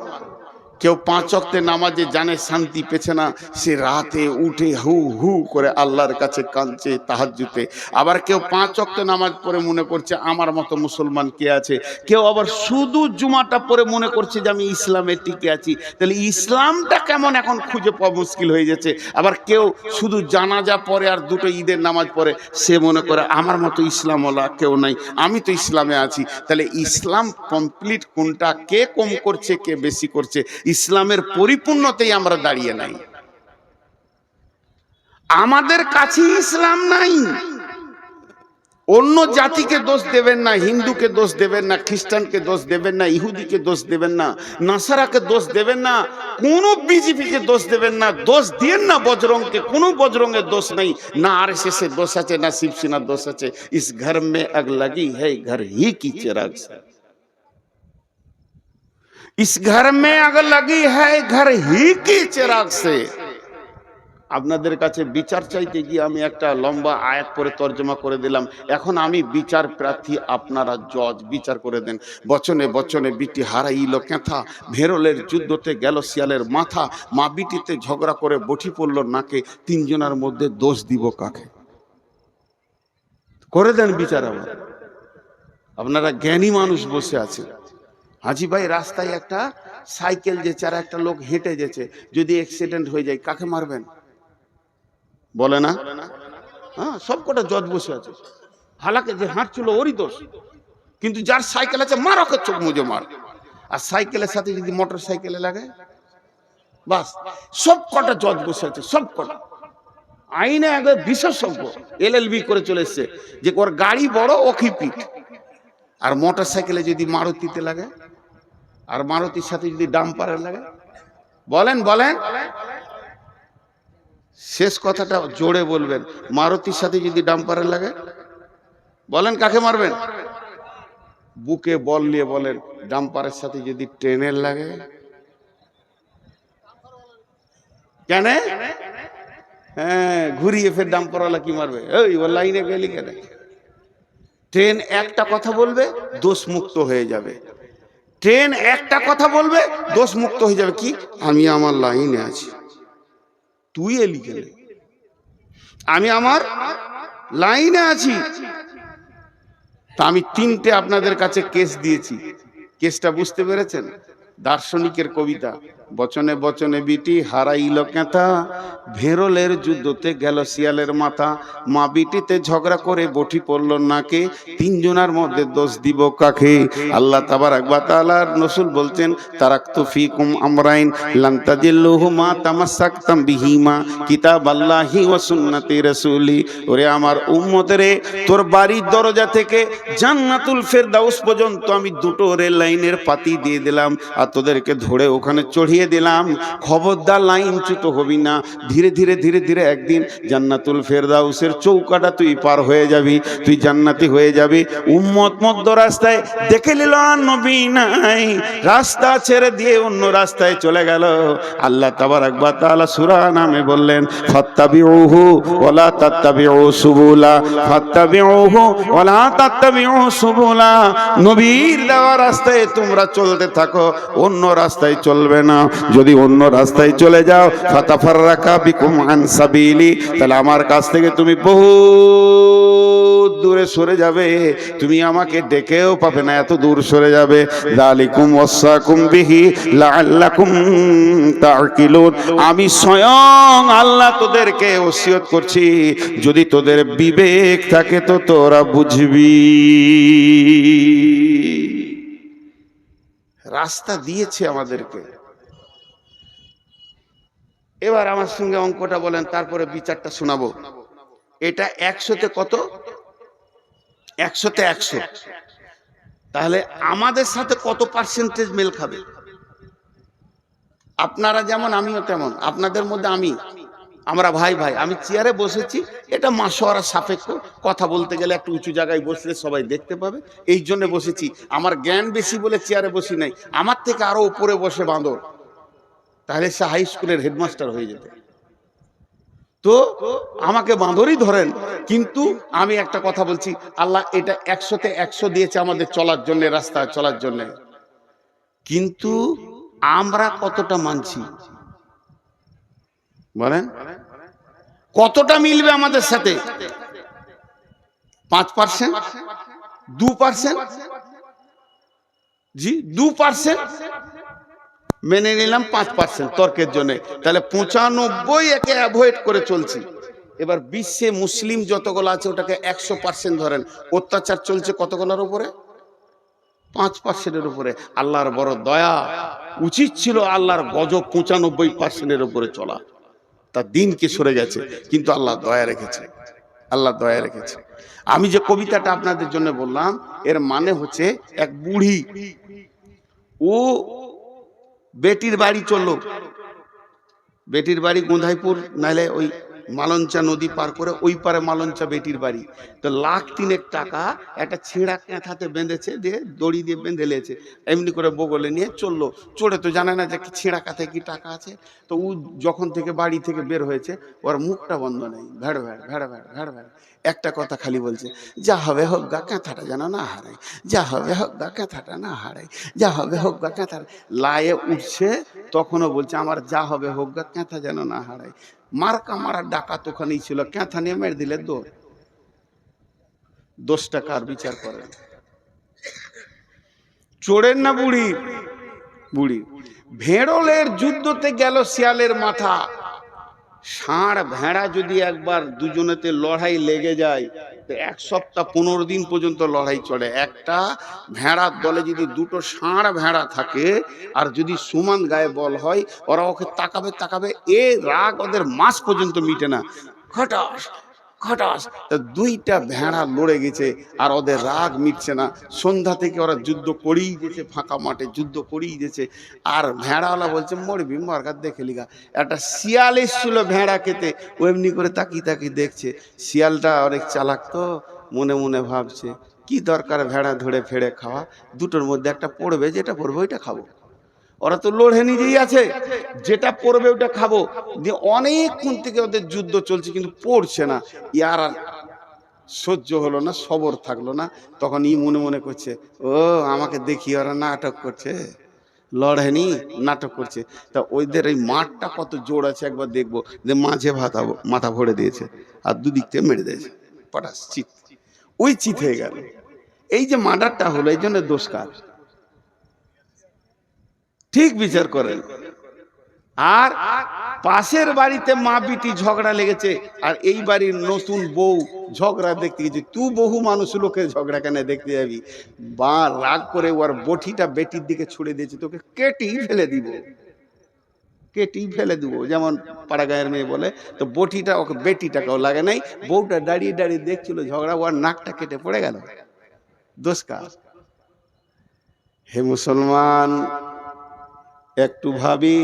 Speaker 1: কেউ 5 ওয়াক্তে নামাজে জানে শান্তি পেছে না, সে রাতে উঠে হু হু করে আল্লাহর কাছে কাঁদছে তাহাজ্জুদে। আবার কেউ 5 ওয়াক্তে নামাজ পড়ে মনে করছে আমার মতো মুসলমান কে আছে। কেউ আবার শুধু জুমাটা পড়ে মনে করছে যে আমি ইসলামে টিকে আছি। তাহলে ইসলামটা কেমন এখন খুঁজে পাওয়া মুশকিল হয়ে যাচ্ছে। আবার কেউ শুধু জানাজা পড়ে আর দুটো ঈদের নামাজ পড়ে, সে মনে করে আমার মতো ইসলামওয়ালা কেউ নাই, আমি তো ইসলামে আছি। তাহলে ইসলাম কমপ্লিট কোনটা, কে কম করছে কে বেশি করছে? ইসলামের পরিপূর্ণতেই আমরা দাঁড়িয়ে নাই। আমাদের কাছে ইসলাম নাই। অন্য জাতিকে দোষ দেবেন না, হিন্দুকে দোষ দেবেন না, খ্রিস্টানকে দোষ দেবেন না, ইহুদিকে দোষ দেবেন না, নাসারাকে দোষ দেবেন না, কোনো বিজেপিকে দোষ দেবেন না, দোষ দিয়েন না বজরংকে, কোনো বজরংয়ের দোষ নাই, না আরএসএস এর দোষ আছে, না শিবসেনার দোষ আছে। ইস ঘর মে আগ লাগি হ্যায় ঘর হি কি চিরাগ সে, इस घर में आग लगी है घर ही की चिराग से। আপনাদের কাছে বিচার চাইতে গিয়ে আমি একটা লম্বা আয়াত পরে তর্জমা করে দিলাম। এখন আমি বিচার প্রার্থী, আপনারা জজ, বিচার করে দেন। বচনে বচনে বিটি হারাইল কেথা, ভেরলের যুদ্ধতে গেল শিয়ালের মাথা, মা বিটিতে ঝগড়া করে বটি পড়ল নাকে, 3 জনের মধ্যে দোষ দিব কাকে? করে দেন বিচার। আপনারা জ্ঞানী মানুষ বসে আছে। হাজি ভাই, রাস্তায় একটা সাইকেল যেছে আর একটা লোক হেঁটে যেছে, যদি অ্যাক্সিডেন্ট হয়ে যায় কাকে মারবেন? বলে না? হ্যাঁ, সব কটা জজ বসে আছে। হালাকে যে হাঁটছিল ওরই দোষ, কিন্তু যার সাইকেল আছে মার ওকে চোখ মুজে মার। আর সাইকেলের সাথে যদি মোটর সাইকেলে লাগে, বাস সব কটা জজ বসে আছে, সব কটা। আইনে আগে বিশেষজ্ঞ LLB করে চলে এসছে যে ওর গাড়ি বড় ওকে পিট। আর মোটর সাইকেলে যদি মারুতিতে লাগে, আর মারুতির সাথে যদি ডাম্পারে লাগে, বলেন বলেন, শেষ কথাটা জোরে বলবেন। মারুতির সাথে যদি ডাম্পারে লাগে, বলেন কাকে মারবেন? বুকে বল নিয়ে বলেন। ডাম্পারের সাথে যদি ট্রেনের লাগে, কেন? হ্যাঁ, ঘুরিয়ে ফের ডাম্পারওয়ালা কি মারবে? ওই ও লাইনে গেলি কেন? ট্রেন একটা কথা বলবে, দোষ মুক্ত হয়ে যাবে। ট্রেন একটা কথা বলবে, দোষ মুক্ত হয়ে যাবে। কি? আমি আমার লাইনে আছি, তুই এলি কেন? আমি আমার লাইনে আছি। তা আমি 3টে আপনাদের কাছে কেস দিয়েছি। কেসটা বুঝতে পেরেছেন? দার্শনিকের কবিতা। বচনে বচনে বিটি হারাইল কেথা, ভেরলের যুদ্ধতে গেল শিয়ালের মাথা, মা বিটিতে ঝগড়া করে বটি পড়ল নাকে, 3 জনের মধ্যে দোষ দিব কাকে? আল্লাহ তাবারাক ওয়া তাআলার রাসূল বলছেন, তারাকতু ফিকুম আমরাইন লান তাজিল্লুহুমা তামাসসাকতাম বিহিমা কিতাবাল্লাহি ওয়া সুন্নতি রাসূলি। ওরে আমার উম্মতরে, তোর বাড়ির দরজা থেকে জান্নাতুল ফেরদাউস পর্যন্ত আমি 2টো রেল লাইনের পাতি দিয়ে দিলাম, আর তোদেরকে ধরে ওখানে চড়িয়ে ধরিয়ে দিলাম, খবরদার লাইনচ্যুত হবি না। ধীরে ধীরে ধীরে ধীরে একদিন জান্নাতুল ফেরদাউসের চৌকাটা তুই পার হয়ে যাবি, তুই জান্নাতি হয়ে যাবি। উম্মত মধ্য রাস্তায় দেখে নিল নবী নাই, রাস্তা ছেড়ে দিয়ে অন্য রাস্তায় চলে গেল। আল্লাহ তাবারাক ওয়া তাআলা সূরা নামে বললেন, ফাত্তাবিউহু ওয়ালা তাত্তাবিউ সুবুলা, ফাত্তাবিউহু ওয়ালা তাত্তাবিউ সুবুলা। নবীর দেওয়া রাস্তায় তোমরা চলতে থাকো, অন্য রাস্তায় চলবে না। যদি অন্য রাস্তায় চলে যাও, ফাতাফাররাকা বিকুম আন সাবিলি, তাহলে আমার কাছ থেকে তুমি বহু দূরে সরে যাবে, তুমি আমাকে ডেকেও পাবে না, এত দূর সরে যাবে। যালিকুম ওয়াসাকুম বিহি লাআল্লাকুম তাকিলুন। আমি স্বয়ং আল্লাহ তোদেরকে ওসিয়ত করছি, যদি তোদের বিবেক থাকে তো তোরা বুঝবি। রাস্তা দিয়েছে আমাদেরকে। এবার আমার সঙ্গে অঙ্কটা বলেন, তারপরে বিচারটা শোনাবো। এটা 100তে কত? 100তে 100। তাহলে আমাদের সাথে কত পার্সেন্টেজ মেল খাবে? আপনারা যেমন আমিও তেমন, আপনাদের মধ্যে আমরা ভাই ভাই। আমি চেয়ারে বসেছি, এটা মাশওয়ারা সাপেক্ষ, কথা বলতে গেলে একটু উঁচু জায়গায় বসলে সবাই দেখতে পাবে, এই জন্য বসেছি। আমার জ্ঞান বেশি বলে চেয়ারে বসি নাই, আমার থেকে আরো উপরে বসে বাঁদর, তাহলে সে হাই স্কুলের হেডমাস্টার হয়ে যেত। তো আমাকে বাঁদরই ধরেন, কিন্তু আমি একটা কথা বলছি, আল্লাহ এটা 100তে 100 দিয়েছে আমাদের চলার জন্য, রাস্তায় চলার জন্য। কিন্তু আমরা কতটা মানছি বলেন? কতটা মিলবে আমাদের সাথে? 5%, 2%? জি 2% মেনে নিলাম, 5% তর্কের জন্য, তাহলে 95 একে অ্যাভয়েড করে চলছি। এবার বিশ্বে মুসলিম যতগুলো আছে ওটাকে 100% ধরেন, অত্যাচার চলছে কতগুলোর উপরে? 5%-এর উপরে। আল্লাহর বড় দয়া, উচিত ছিল আল্লাহর গজব 95%-এর উপরে চলা, তার দিনকে সরে গেছে, কিন্তু আল্লাহ দয়া রেখেছে, আল্লাহ দয়া রেখেছে। আমি যে কবিতাটা আপনাদের জন্য বললাম, এর মানে হচ্ছে এক বুড়ি, ও বেটির বাড়ি চললো, বেটির বাড়ি গোঁধাইপুর, নাহলে ওই মালঞ্চা নদী পার করে ওই পারে মালঞ্চা বেটির বাড়ি। তো 1,03,000 টাকা একটা ছেঁড়া কাঁথাতে বেঁধেছে, দিয়ে দড়ি দিয়ে বেঁধে লেছে, এমনি করে বগলে নিয়ে চললো। চড়ে তো জানে না যে ছেঁড়া কাঁথায় কি টাকা আছে। তো ও যখন থেকে বাড়ি থেকে বের হয়েছে, ওর মুখটা বন্ধ নেই, ভেড় ভেড় ভেড় ভেড় ভেড় ভেড়, একটা কথা খালি বলছে, যা হবে হোক গা, কাঁথাটা যেন না হারায়, যা হবে হোক গা, কাঁথাটা না হারায়, যা হবে হোক গা, কাঁথাটা। লায়ে উঠছে, তখনও বলছে আমার যা হবে হোক গা, কাঁথা যেন না হারায়। মার্কা মারার ডাকাত ওখানেই ছিল, কাঁথা নিয়ে মেরে দিলে দৌড়। 10 টাকার বিচার করেন, চোরের না বুড়ি? বুড়ি। ভেড়লের যুদ্ধতে গেল শিয়ালের মাথা। ষাঁড় ভেড়া যদি একবার দুজনেতে লড়াই লেগে যায়, তো 1 সপ্তাহ 15 দিন পর্যন্ত লড়াই চলে। একটা ভেড়ার দলে যদি 2টো ষাঁড় ভেড়া থাকে, আর যদি সমান গায়ে বল হয়, ওরা ওকে তাকাবে তাকাবে, এ রাগ ওদের মাস পর্যন্ত মিটে না। খটাস খটাস, 2টা ভেড়া লড়ে গেছে, আর ওদের রাগ মিটছে না। সন্ধ্যা থেকে ওরা যুদ্ধ করেই গেছে, ফাঁকা মাঠে যুদ্ধ করেই গেছে। আর ভেড়াওয়ালা বলছে মরবি মরগার দেখে লিগা। একটা শিয়াল এসছিল ভেড়া খেতে, ও এমনি করে তাকিয়ে তাকিয়ে দেখছে। শিয়ালটা অনেক চালাক, তো মনে মনে ভাবছে কি দরকার ভেড়া ধরে ফেড়ে খাওয়া, দুটোর মধ্যে একটা পড়বে, যেটা পড়বে ওইটা খাবো। ওরা তো লড়ে নিজেই আছে, যেটা পড়বে ওটা খাবো। দিয়ে অনেকক্ষণ থেকে ওদের যুদ্ধ চলছে, কিন্তু পড়ছে না। ইয়ার আর সহ্য হলো না, সবর থাকলো না। তখন ই মনে মনে করছে, ও আমাকে দেখি ওরা নাটক করছে, লড়েনি, নাটক করছে। তা ওইদের এই মাঠটা কত জোর আছে একবার দেখবো। যে মাঝে মাথা ভরে দিয়েছে, আর দুদিক থেকে মেরে দিয়েছে, পটাশ চিত, ওই চিত হয়ে গেল। এই যে মার্ডারটা হলো, এই জন্য দোষ কার? ঠিক বিচার করেন। আর পাশের বাড়িতে মা বিটি ঝগড়া লেগেছে, আর এই বাড়ির নতুন বউ ঝগড়া দেখতে গেছে। তুই বহু মানুষ লোকের ঝগড়া কেন দেখতে যাবি? বা রাগ করে ওর বটিটা বেটির দিকে ছুড়ে দিয়েছে, তোকে কেটেই ফেলে দিব, কেটেই ফেলে দিব। যেমন পাড়া গায়ের মেয়ে বলে, তো বটিটা ওকে বেটিটাকেও লাগে নাই, বউটা দাঁড়িয়ে দাঁড়িয়ে দেখছিল ঝগড়া, ওর নাকটা কেটে পড়ে গেল। দোষ কার? হে মুসলমান, একটু ভাবি,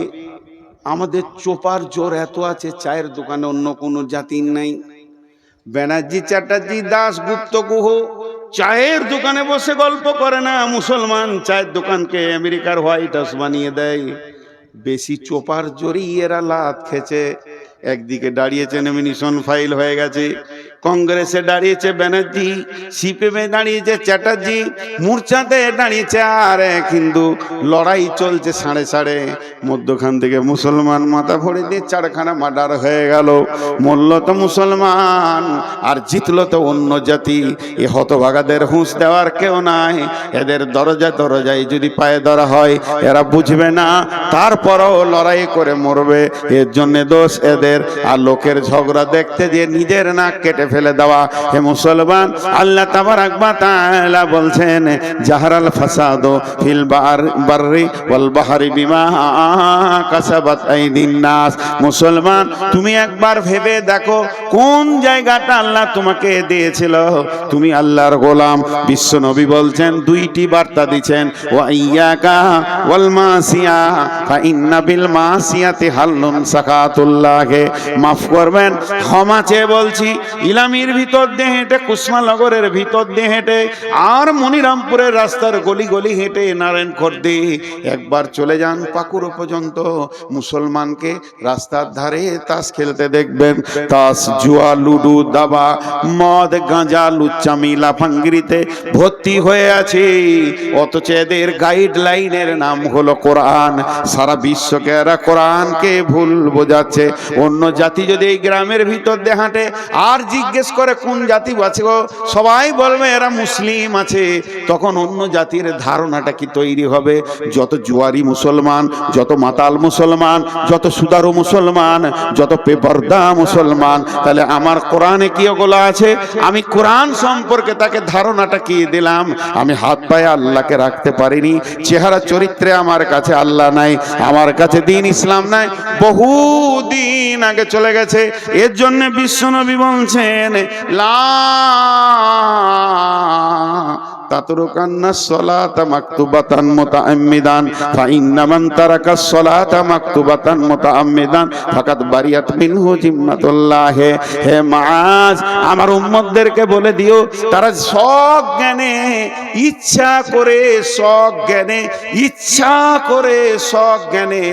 Speaker 1: আমাদের চোপার জোর এত আছে, চায়ের দোকানে অন্য কোনো জাতির নাই। ব্যানার্জি, চ্যাটার্জি, দাশগুপ্ত, গুহ চায়ের দোকানে বসে গল্প করে না, মুসলমান চায়ের দোকানকে আমেরিকার হোয়াইট হাউস বানিয়ে দেয়। বেশি চোপার জোরেই এরা লাত খেছে। একদিকে দাঁড়িয়েছে নমিনেশন ফাইল হয়ে গেছে, কংগ্রেসে দাঁড়িয়েছে ব্যানার্জি, সিপিএমে দাঁড়িয়েছে চ্যাটার্জি, মূর্ছাতে দাঁড়িয়েছে আর কিন্তু লড়াই চলছে সাড়ে সাড়ে। মধ্যখান থেকে মুসলমান মাথা ভরে দিয়ে চারখানা মার্ডার হয়ে গেল। মরল তো মুসলমান আর জিতল তো অন্য জাতি। এ হতভাগাদের হুঁশ দেওয়ার কেউ নাই। এদের দরজা দরজায় যদি পায়ে ধরা হয় এরা বুঝবে না, তারপরও লড়াই করে মরবে। এর জন্য দোষ এদের। আর লোকের ঝগড়া দেখতে যে নিজের নাক কেটে ফেলে দেওয়া। হে মুসলমান, আল্লাহ তাবারাক ওয়া তাআলা বলছেন, জাহারাল ফাসাদু ফিল বাররি ওয়াল বাহরি বিমা কাসাবাত আইদিন নাস। মুসলমান, তুমি একবার ভেবে দেখো কোন জায়গাটা আল্লাহ তোমাকে দিয়েছিল। তুমি আল্লাহর গোলাম। বিশ্ব নবী বলছেন, দুইটি বার্তা দিচ্ছেন, ওয়া ইয়াকা ওয়াল মাসিয়া ফা ইন্না বিল মাসিয়াতি হাল্লুন সাকাতুল্লাহ। মাফ করবেন, ক্ষমা চেয়ে বলছি। ইলামির ভিতর দিয়ে হেঁটে, কুসমানগরের ভিতর দিয়ে হেঁটে, আর মনিরামপুরের রাস্তার গলি গলি হেঁটে নারায়ণ খর্দে একবার চলে যান পাকুড়ো পর্যন্ত, মুসলমানকে রাস্তার ধারে তাস খেলতে দেখবেন। তাস, জুয়া, লুডু, দাবা, মদ, গাঁজা, লুচ্চামি, লাফাঙ্গিরিতে ভর্তি হয়ে আছে। অথচ এদের গাইডলাইনের নাম হলো কোরআন। সারা বিশ্বকে এরা কোরআনকে ভুল বোঝাচ্ছে। অন্য জাতি যদি এই গ্রামের ভিতর দিয়ে হাঁটে আর জিজ্ঞেস করে কোন জাতি আছে গো, সবাই বলবে এরা মুসলিম আছে। তখন অন্য জাতির ধারণাটা কি তৈরি হবে? যত জুয়ারি মুসলমান, যত মাতাল মুসলমান, যত সুদারু মুসলমান, যত বেপরদা মুসলমান, তাহলে আমার কোরআনে কি ওগুলো আছে? আমি কোরআন সম্পর্কে তাকে ধারণাটা কি দিলাম? আমি হাত পায়ে আল্লাহকে রাখতে পারিনি। চেহারা চরিত্রে আমার কাছে আল্লাহ নাই, আমার কাছে দ্বীন ইসলাম নাই, বহু দিন আগে চলে গেছে। এর জন্য বিশ্বনবী বলছেন, লা তাতরুকান্না সলাতা মাকতুবাতান মুতাআম্মিদান ফা ইন্না মান তারাকাস সলাতা মাকতুবাতান মুতাআম্মিদান ফাকাদ বারিয়াত মিনহু জিম্মাতুল্লাহ। হে মাআজ, আমার উম্মতদেরকে বলে দিও, তারা সজ্ঞানে ইচ্ছা করে, সজ্ঞানে ইচ্ছা করে, সজ্ঞানে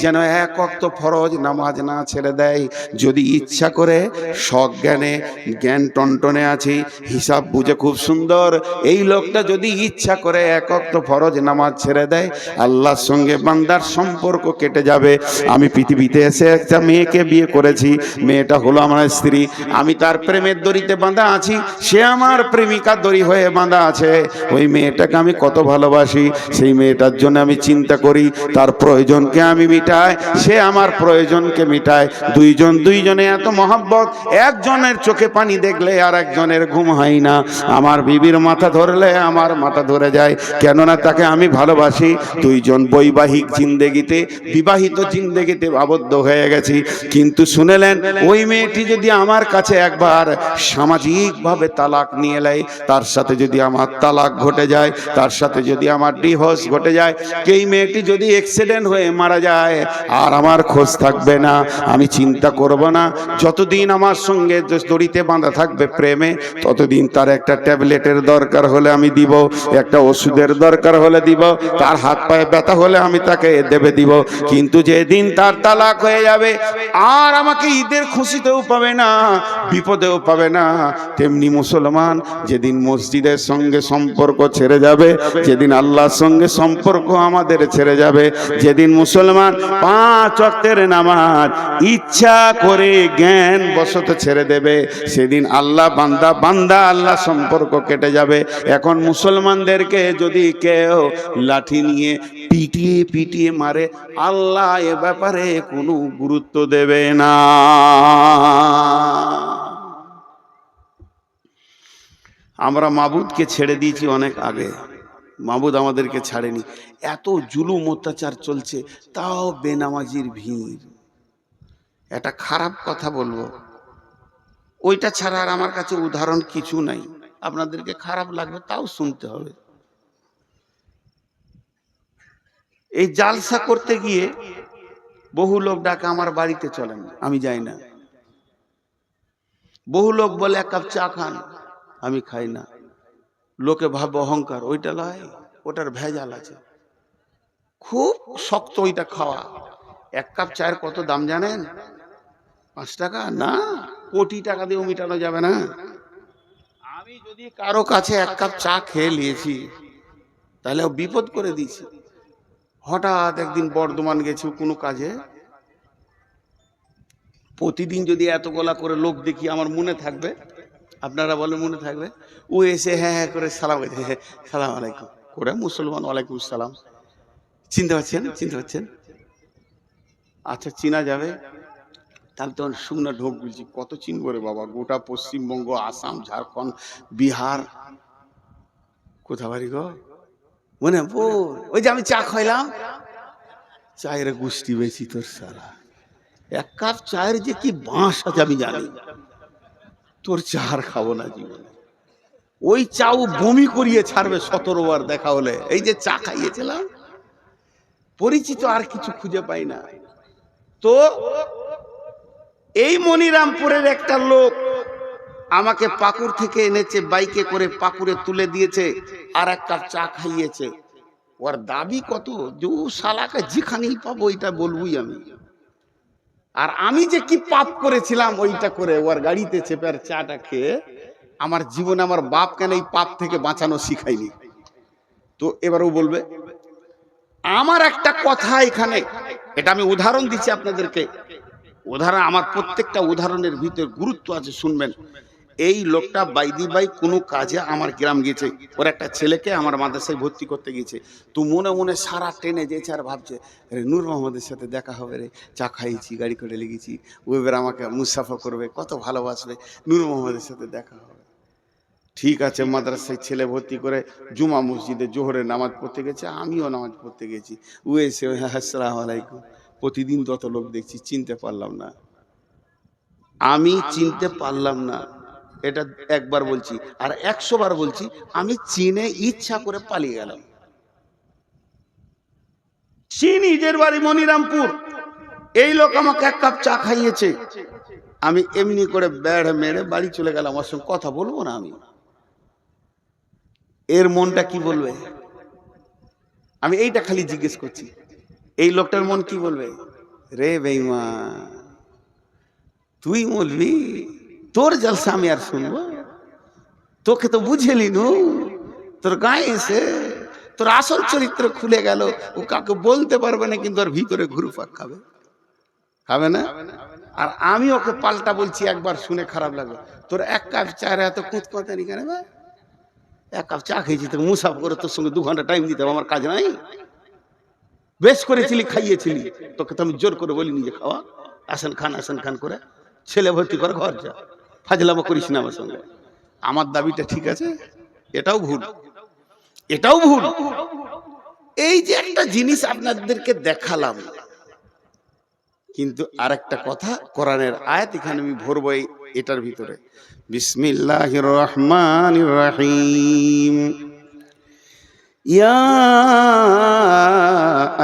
Speaker 1: যেন এক ওয়াক্ত ফরজ নামাজ না ছেড়ে দেয়। যদি ইচ্ছা করে, সজ্ঞানে, জ্ঞান টনটনে আছে, হিসাব বুঝে খুব সুন্দর, এই লোকটা যদি ইচ্ছা করে এক ওয়াক্ত ফরজ নামাজ ছেড়ে দেয়, আল্লাহর সঙ্গে বান্দার সম্পর্ক কেটে যাবে। আমি পৃথিবীতে এসে একটা মেয়েকে বিয়ে করেছি, মেয়েটা হলো আমার স্ত্রী, আমি তার প্রেমের দড়িতে বাঁধা আছি, সে আমার প্রেমিকার দড়ি হয়ে বাঁধা আছে। ওই মেয়েটাকে আমি কত ভালোবাসি, সেই মেয়েটার জন্য আমি চিন্তা করি, তার প্রয়োজনকে আমি মিটাই, সে আমার প্রয়োজনকে মিটায়। দুইজনে এত মহব্বত, একজনের চোখে পানি দেখলে আর একজনের ঘুম হয় না। আমার বিবির মাথা ধরলে আমার মাথা ধরে যায়, কেননা তাকে আমি ভালোবাসি। দুইজন বৈবাহিক জিন্দেগিতে, বিবাহিত জিন্দেগিতে আবদ্ধ হয়ে গেছি। কিন্তু শুনেলেন, ওই মেয়েটি যদি আমার কাছে একবার সামাজিকভাবে তালাক নিয়ে নেয়, তার সাথে যদি আমার তালাক ঘটে যায়, তার সাথে যদি আমার ডিভোর্স ঘটে যায়, এই মেয়েটি যদি অ্যাক্সিডেন্ট হয়ে মারা যায়, আর আমার খোঁজ থাকবে না, আমি চিন্তা করব না। যতদিন আমার সঙ্গে দড়িতে বাঁধা থাকবে প্রেমে, ততদিন তার একটা ট্যাবলেটের দরকার হলে আমি দিব, একটা ওষুধের দরকার হলে দিব, তার হাত পায়ে ব্যথা হলে আমি তাকে দেবে দিব। কিন্তু যেদিন তার তালাক হয়ে যাবে, আর আমাকে ঈদের খুশিতেও পাবে না, বিপদেও পাবে না। তেমনি মুসলমান, যেদিন মসজিদের সঙ্গে সম্পর্ক ছেড়ে যাবে, যেদিন আল্লাহর সঙ্গে সম্পর্ক আমাদের ছেড়ে যাবে, যেদিন মুসলমান 5 ওয়াক্তের নামাজ ইচ্ছা করে জ্ঞান বশত ছেড়ে দেবে, সেদিন আল্লাহ বান্দা আল্লাহ সম্পর্ক কেটে যাবে। এখন মুসলমানদেরকে যদি কেউ লাঠি নিয়ে পিটিয়ে পিটিয়ে মারে, আল্লাহ এ ব্যাপারে কোনো গুরুত্ব দেবে না। আমরা মাবুদকে ছেড়ে দিয়েছি অনেক আগে, মাবুদ আমাদেরকে ছাড়েনি। এত জুলুম অত্যাচার চলছে, তাও বেনামাজির ভিড়। এটা খারাপ কথা বলবো, ওইটা ছাড়া আর আমার কাছে উদাহরণ কিছু নাই। আপনাদেরকে খারাপ লাগবে, তাও শুনতে হবে। এই জালসা করতে গিয়ে বহু লোক ডাকে আমার বাড়িতে চলেন, আমি যাই না। বহু লোক বলে এক কাপ চা খান, আমি খাই না। লোকে ভাববে অহংকার, ওইটা লয়, ওটার ভেজাল আছে। খুব শক্ত ওইটা খাওয়া। এক কাপ চায়ের কত দাম জানেন? 5 টাকা না, কোটি টাকা দিয়েও মিটানো যাবে না। আমি যদি কারো কাছে এক কাপ চা খেয়ে নিয়েছি, তাহলে ও বিপদ করে দিয়েছি। হঠাৎ একদিন বর্ধমান গেছি কোনো কাজে, প্রতিদিন যদি এত গলা করে লোক দেখি, আমার মনে থাকবে? আপনারা বলেন মনে থাকবে? ও এসে হ্যাঁ হ্যাঁ করে সালাম, সালাম আলাইকুম করে, মুসলমান, ওয়ালাইকুম সালাম। চিনতে পারছেন? চিনতে পারছেন? আচ্ছা, চিনা যাবে। তাহলে তখন শুকনা ঢোক বলছি, কত চিনব রে বাবা, গোটা পশ্চিমবঙ্গ, আসাম, ঝাড়খণ্ড, বিহার। কোথা বাড়ি গো? মনে ওই যে আমি চা খাইলাম, চায়ের গুষ্টি বেশি তোর সারা। এক কাপ চায়ের যে কি বাঁশ আছে আমি জানি, তোর চা আর খাবো না জীবনে। ওই চাও বমি করিয়ে ছাড়বে 17 বার দেখা হলে। এই যে চা খাইয়েছিলাম, পরিচিত আর কিছু খুঁজে পাই না। তো এই মনিরামপুরের একটা লোক আমাকে পাকুড় থেকে এনেছে, বাইকে করে পাকুড়ে তুলে দিয়েছে, আর এক কাপ চা খাইয়েছে। ওর দাবি কত, যে শালাকে যেখানেই পাবো ওইটা বলবই আমি। আর আমি যে কি পাপ করেছিলাম ওইটা করে ওর গাড়িতে চেপে আর চাটা খেয়ে, আমার জীবনে আমার বাপ কেন এই পাপ থেকে বাঁচানো শিখাইনি। তো এবার ও বলবে, আমার একটা কথা এখানে, এটা আমি উদাহরণ দিচ্ছি আপনাদেরকে, উদাহরণ, আমার প্রত্যেকটা উদাহরণের ভিতরে গুরুত্ব আছে, শুনবেন। এই লোকটা বাইদি বাই কোনো কাজে আমার গ্রাম গেছে, ওর একটা ছেলেকে আমার মাদ্রাসায় ভর্তি করতে গেছে। তো মনে মনে সারা ট্রেনে যেছে আর ভাবছে, রে নূর মোহাম্মদের সাথে দেখা হবে রে, চা খাইছি, গাড়ি করে লেগেছি, ও এবার আমাকে মুসাফা করবে, কত ভালোবাসবে, নূর মোহাম্মদের সাথে দেখা হবে। ঠিক আছে, মাদ্রাসায় ছেলে ভর্তি করে জুমা মসজিদে জোহরের নামাজ পড়তে গেছে, আমিও নামাজ পড়তে গেছি। ও এসে আসসালামু আলাইকুম, প্রতিদিন তত লোক দেখছি, চিনতে পারলাম না। আমি চিনতে পারলাম না, এটা একবার বলছি, আর 100 বার বলছি, আমি চিনে ইচ্ছা করে পালিয়ে গেলাম। নিজের বাড়ি মনিরামপুর, এই লোক আমাকে এক কাপ চা খাইয়েছে, আমি এমনি করে বেড় মেরে বাড়ি চলে গেলাম। ওর সঙ্গে কথা বলবো না আমি। এর মনটা কি বলবে? আমি এইটা খালি জিজ্ঞেস করছি, এই লোকটার মন কি বলবে? রে বেঈমান, তুই বলবি তোর জলসা আমি আর শুনবো? তোকে তো বুঝেলি নু, তোর গায়ে এসে তোর আসল চরিত্র খুলে গেল। ও কাকে বলতে পারবে না, কিন্তু ওর ভিতরে ঘুরপাক খাবে, খাবে না? আর আমি ওকে পাল্টা বলছি, একবার শুনে খারাপ লাগবে, তোর এক কাপ চায়ের এত কুঁতকুঁতানি কেন? এক কাপ চা খেয়েছি, তোকে মুসাফা করে তোর সঙ্গে 2 ঘন্টা টাইম দিতে হবে, আমার কাজ নাই? বেশ করেছিলি, খাইয়েছিলি, তোকে তো আমি জোর করে বলিনি যে খাওয়া, আসেন খান করে, ছেলে ভর্তি করে ঘর যা, ফাজলামো করিস না আমার সঙ্গে। আমার দাবিটা ঠিক আছে? এটাও ভুল, এটাও ভুল। এই যে একটা জিনিস আপনাদেরকে দেখালাম, কিন্তু আরেকটা কথা, কোরআনের আয়াত এখানে আমি ভরবো এটার ভিতরে। বিসমিল্লাহির রহমানির রহিম। ইয়া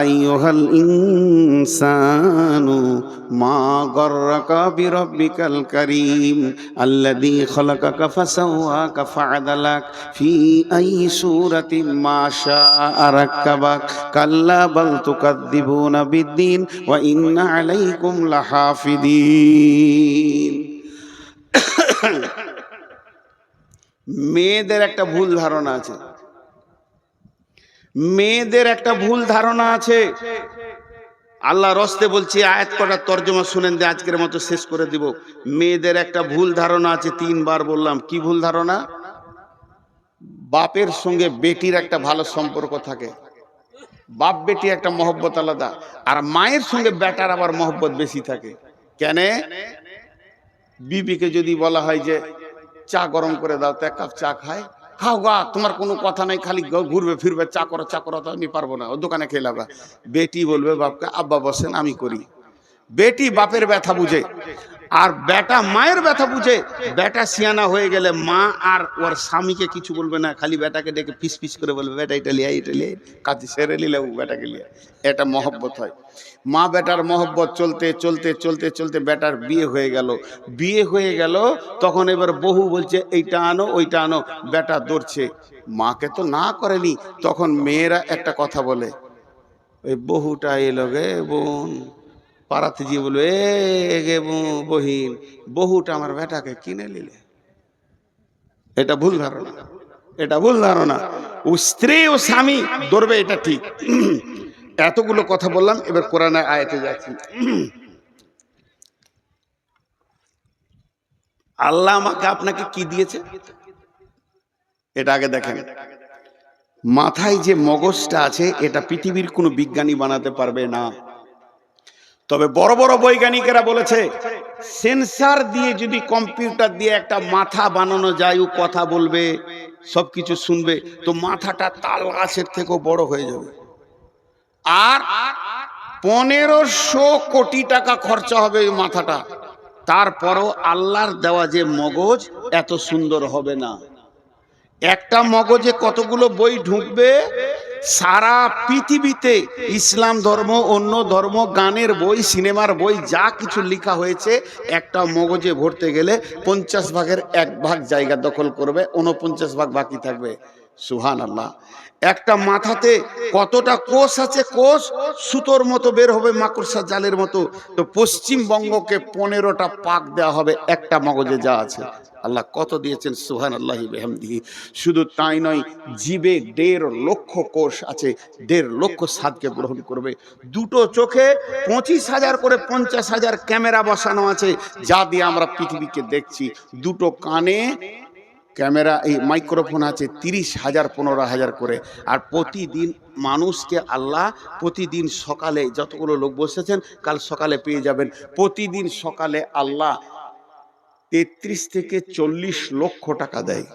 Speaker 1: আইয়ুহাল ইনসানু মা গররাকা বিরাব্বিকাল কারীম আল্লাযী খালাকাকা ফাসাওয়াকা ফাআদালাক ফি আইয়ি সূরাতিন মা শাআ রাক্কাবাক কাল্লা বাল তুকাদ্দিবুনা বিদ্দীন ওয়া ইন্না আলাইকুম লাহাফিদিন। মেয়েদের একটা ভুল ধারণা আছে, মেয়েদের একটা ভুল ধারণা আছে। আল্লাহ রস্তে বলছি, আয়াত করার তর্জমা শুনেন দিয়ে আজকের মতো শেষ করে দিব। মেয়েদের একটা ভুল ধারণা আছে, 3 বার বললাম। কি ভুল ধারণা? বাপের সঙ্গে বেটির একটা ভালো সম্পর্ক থাকে, বাপ বেটি একটা মহব্বত আলাদা, আর মায়ের সঙ্গে বেটার আবার মহব্বত বেশি থাকে। কেন? বিবিকে যদি বলা হয় যে চা গরম করে দাও, তো 1 কাপ চা খায়, খাও গা, তোমার কোনো কথা নাই, খালি ঘুরবে ফিরবে, চা করো তো আমি পারবো না, ও দোকানে খেয়ে লাগা। বেটি বলবে বাপকে, আব্বা বসেন আমি করি। বেটি বাপের ব্যথা বুঝে, আর বেটা মায়ের ব্যথা বুঝে। বেটা সিয়ানা হয়ে গেলে মা আর ওর স্বামীকে কিছু বলবে না, খালি বেটাকে ডেকে পিস পিস করে বলবে, বেটা এটা লিয়া, এটা লিয়া, কাজে সেরে নিলে ও বেটাকে লিয়া। এটা মহব্বত হয়। মা বেটার মহব্বত চলতে চলতে চলতে চলতে বেটার বিয়ে হয়ে গেল। বিয়ে হয়ে গেল, তখন এবার বহু বলছে এইটা আনো ওইটা আনো, বেটা দৌড়ছে। মাকে তো না করেনি, তখন মেয়েরা একটা কথা বলে, ওই বহুটা এলো গে বোন, পাড়াতে গিয়ে বলবে, এ গে বহিন, বহুটা আমার বেটাকে কিনে নিলে। এটা ভুল ধারণা, এটা ভুল ধারণা। ও স্ত্রী ও স্বামী ধরবে, এটা ঠিক। এতগুলো কথা বললাম, এবার কোরআনের আয়াতে যাচ্ছি। আল্লাহ আমাকে আপনাকে কি দিয়েছে এটা আগে দেখেন। মাথায় যে মগজটা আছে, এটা পৃথিবীর কোনো বিজ্ঞানী বানাতে পারবে না। তবে বড় বড় বৈজ্ঞানিকেরা বলেছে, সেন্সার দিয়ে যদি কম্পিউটার দিয়ে একটা মাথা বানানো যায়, ও কথা বলবে, সবকিছু শুনবে, তো মাথাটা তাল গাছের থেকেও বড় হয়ে যাবে। আর 1500 কোটি টাকা খরচা হবে ওই মাথাটা, তারপরও আল্লাহর দেওয়া যে মগজ এত সুন্দর হবে না। একটা মগজে কতগুলো বই ঢুকবে, সারা পৃথিবীতে ইসলাম ধর্ম, অন্য ধর্ম, গানের বই, সিনেমার বই, যা কিছু লেখা হয়েছে, একটা মগজে ভরতে গেলে 50 ভাগের 1 ভাগ জায়গা দখল করবে, 49 ভাগ বাকি থাকবে। সুবহানাল্লাহ। একটা মাথাতে কতটা কোষ আছে, কোষ সুতোর মতো বের হবে, মাকড়সা জালের মতো। তো পশ্চিমবঙ্গকে 15টা পাক দেওয়া হবে একটা মগজে যা আছে। আল্লাহ কত দিয়েছেন, সুবহানাল্লাহি বিহামদিহি। শুধু তাই নয়, জিবে 1.5 লক্ষ কোষ আছে, 1.5 লক্ষ স্বাদকে গ্রহণ করবে। দুটো চোখে 25,000 করে 50,000 ক্যামেরা বসানো আছে, যা দিয়ে আমরা পৃথিবীকে দেখছি। দুটো কানে ক্যামেরা, এই মাইক্রোফোন আছে 30,000 15,000 করে। আর প্রতিদিন মানুষকে আল্লাহ, প্রতিদিন সকালে, যতগুলো লোক বসেছেন কাল সকালে পেয়ে যাবেন, প্রতিদিন সকালে আল্লাহ 33 থেকে 40 লক্ষ টাকা দেয়,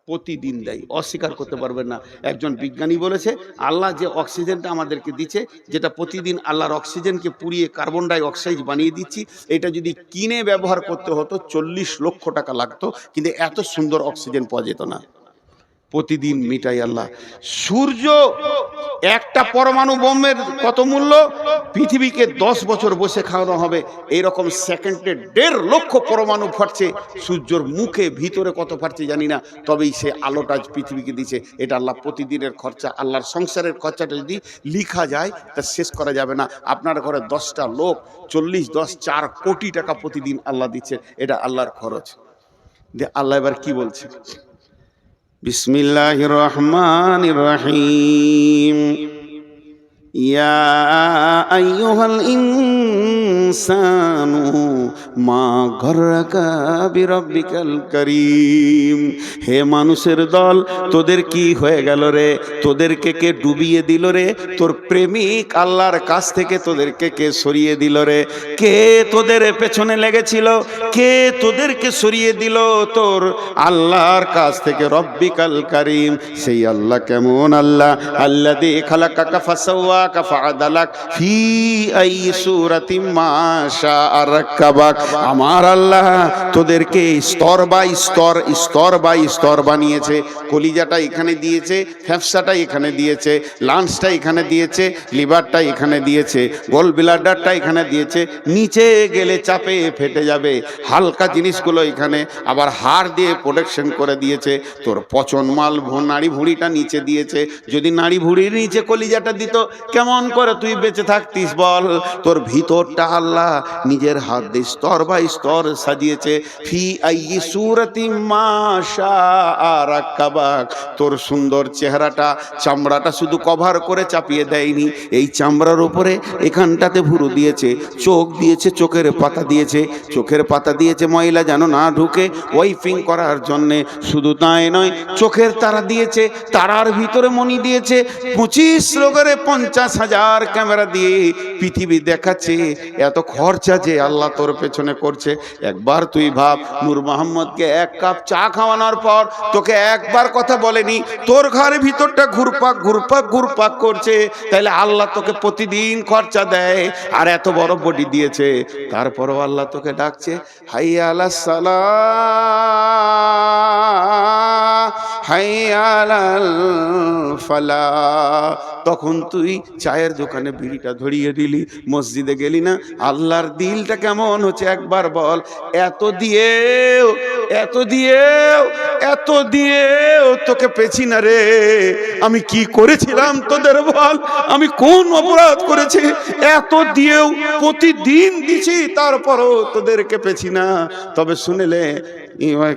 Speaker 1: প্রতিদিন দেয়, অস্বীকার করতে পারবেন না। একজন বিজ্ঞানী বলেছে, আল্লাহ যে অক্সিজেনটা আমাদেরকে দিচ্ছে, যেটা প্রতিদিন আল্লাহর অক্সিজেনকে পুড়িয়ে কার্বন ডাই অক্সাইড বানিয়ে দিচ্ছি, এটা যদি কিনে ব্যবহার করতে হতো 40 লক্ষ টাকা লাগতো, কিন্তু এত সুন্দর অক্সিজেন পাওয়া যেত না। প্রতিদিন মিটাই আল্লাহ। সূর্য একটা পরমাণু বোমের কত মূল্য, পৃথিবীকে 10 বছর বসে খাওয়ানো হবে। এইরকম সেকেন্ডে 1.5 লক্ষ পরমাণু ফাটছে, সূর্যর মুখে ভিতরে কত ফাটছে জানি না, তবেই সে আলোটা পৃথিবীকে দিচ্ছে। এটা আল্লাহ প্রতিদিনের খরচা। আল্লাহর সংসারের খরচাটা যদি লিখা যায় তা শেষ করা যাবে না। আপনার ঘরে 10টা লোক, 4 কোটি টাকা প্রতিদিন আল্লাহ দিচ্ছে, এটা আল্লাহর খরচ। আল্লাহ এবার কি বলছে, বিসমিল্লাহির রহমানির রহিম। ইয়া আইয়ুহাল ইনসানু মা গররাকা বিরাব্বিকাল কারীম। হে মানুষের দল, তোদের কি হয়ে গেল রে? তোদেরকে কে ডুবিয়ে দিল রে? তোর প্রেমিক আল্লাহর কাছ থেকে তোদেরকে কে সরিয়ে দিল রে? কে তোদের পেছনে লেগেছিল? কে তোদেরকে সরিয়ে দিল তোর আল্লাহর কাছ থেকে? রব্বিকাল কারীম, সেই আল্লাহ কেমন আল্লাহ? আল্লাযী খালাকাকা ফাসাওয়া ফাআদালাক ফি আই সূরাতিম মা শাআ রাক্কাবাক। আমার আল্লাহ তোদেরকে স্তর বাই স্তর, স্তর বাই স্তর বানিয়েছে। কলিজাটা এখানে দিয়েছে, ফ্যাফসাটা এখানে দিয়েছে, লাঞ্চটা এখানে দিয়েছে, লিভারটা এখানে দিয়েছে, গোল ব্লাডারটা এখানে দিয়েছে। নিচে গেলে চাপে ফেটে যাবে, হালকা জিনিসগুলো এখানে, আবার হাড় দিয়ে প্রোটেকশন করে দিয়েছে। তোর পচন মাল নাড়ি ভুঁড়িটা নিচে দিয়েছে। যদি নাড়ি ভুঁড়ির নিচে কলিজাটা দিত, কেমন করে তুই বেঁচে থাকতিস বল? তোর ভিতরটা আল্লাহ নিজের হাত দিয়ে স্তর বাই স্তর সাজিয়েছে। ফি আইয়ি সূরাতিম মা শাআ রাক্কাবাক। তোর সুন্দর চেহারাটা, চামড়াটা শুধু কভার করে চাপিয়ে দেয়নি, এই চামড়ার উপরে এখানটাতে ভুরু দিয়েছে, চোখ দিয়েছে, চোখের পাতা দিয়েছে, চোখের পাতা দিয়েছে ময়লা যেন না ঢুকে, ওয়াইপিং করার জন্যে। শুধু তাই নয়, চোখের তারা দিয়েছে, তারার ভিতরে মণি দিয়েছে। 25 রোগের 50,000 ক্যামেরা দিয়ে পৃথিবী দেখাচ্ছে। এত এত খরচা যে আল্লাহ তোর পেছনে করছে। একবার তুই ভাব, নূর মোহাম্মদকে এক কাপ চা খাওয়ানোর পর তোকে একবার কথা বলেনি, তোর ঘরের ভিতরটা ঘুরপাক ঘুরপাক ঘুরপাক করছে, তাহলে আল্লাহ তোকে প্রতিদিন খরচা দেয় আর এত বড় বডি দিয়েছে, তারপরও আল্লাহ তোকে ডাকছে হাইয়া আলাস সালাহ হাইয়া আলাল ফালাহ। তখন তুই চায়ের দোকানে বিড়িটা ধরিয়ে দিলি, মসজিদে গেলি না। আল্লাহর দিলটা কেমন হচ্ছে একবার বল। এত দিয়েও এত দিয়েও এত দিয়েও তোকে পেছি না রে। আমি কি করেছিলাম তোদের বল? আমি কোন অপরাধ করেছি? এত দিয়েও প্রতিদিন দিছি, তারপরও তোদেরকে পেছি না। তবে শুনেলে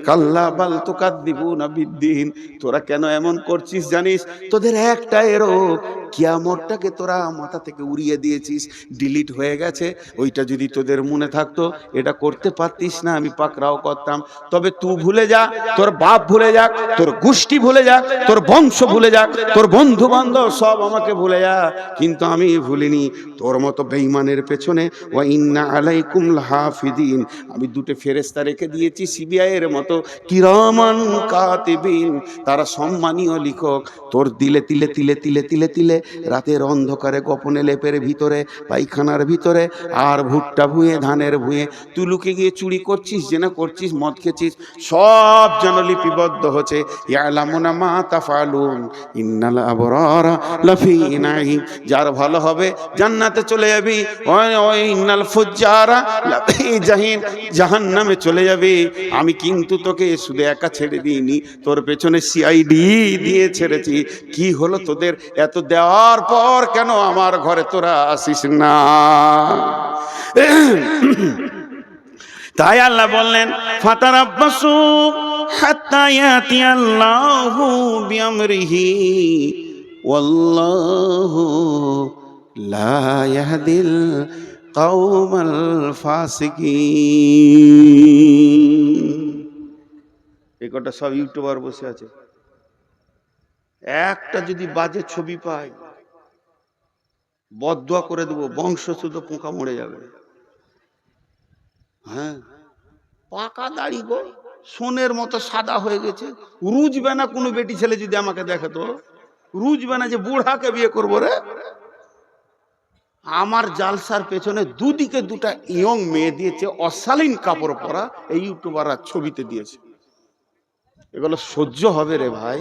Speaker 1: কাল্লা বাল তুকাদ্দিবুনা বিদ্দিন, তোরা কেন এমন করছিস জানিস? তোদের একটাই রোগ, কিয়ামতটাকে তোরা মাথা থেকে উড়িয়ে দিয়েছিস, ডিলিট হয়ে গেছে। ওইটা যদি তোদের মনে থাকতো এটা করতে পারতিস না, আমি পাকড়াও করতাম। তবে তুই ভুলে যা, তোর বাপ ভুলে যাক, তোর গোষ্ঠী ভুলে যাক, তোর বংশ ভুলে যাক, তোর বন্ধু বান্ধব সব আমাকে ভুলে যা, কিন্তু আমি ভুলিনি তোর মতো বেঈমানের পেছনে। ওয়া ইন্না আলাইকুম লাহাফিদিন, আমি দুটো ফেরেশতা রেখে দিয়েছি সিবিআই এর মতো, কিরামান কাতিবিন, তারা সম্মানীয় লিখক। তোর দিলে তিলে তিলে তিলে তিলে তিলে রাতের অন্ধকারে গোপনে লেপের ভিতরে, পায়খানার ভিতরে, আর ভুট্টা ভুঁয়ে ধানের ভুঁয়ে তুই লুকে গিয়ে চুরি করছিস, জেনা করছিস, মদ খেছিস, সব যেন লিপিবদ্ধ হচ্ছে। ইয়ালামুনা মা তাফালুন ইন্নাল আবরারা লাফি নাঈম, যার ভালো হবে জান্নাতে চলে যাবি, ওই ইন্নাল ফুজ্জারা লাফি জাহিম, জাহান্নামে চলে যাবি। আমি কিন্তু তোকে শুধু একা ছেড়ে দিইনি, তোর পেছনে সিআইডি দিয়ে ছেড়েছি। কি হলো তোদের? এত দেওয়ার পর কেন আমার ঘরে তোরা আসিস না? তাই আল্লাহ বললেন ফাতারাব্বাসু হাত্তা ইয়াতিয়াল্লাহু বিআমরিহি ওয়াল্লাহু লা ইয়াহদিল কওমাল ফাসিকিন। এই কটা সব ইউটিউবার বসে আছে, একটা যদি বাজে ছবি পাই বদদুয়া করে দেবো, বংশ শুধু পোকা মরে যাবে। হ্যাঁ, পাকা দাড়ি গো, সোনের মতো সাদা হয়ে গেছে, রুজবে না। কোনো বেটি ছেলে যদি আমাকে দেখে তো রুজবে না যে বুড়াকে বিয়ে করবো রে। আমার জালসার পেছনে দুদিকে দুটা ইয়ং মেয়ে দিয়েছে, অশালীন কাপড় পরা, এই ইউটিউবাররা ছবিতে দিয়েছে। এগুলো সহ্য হবে রে ভাই?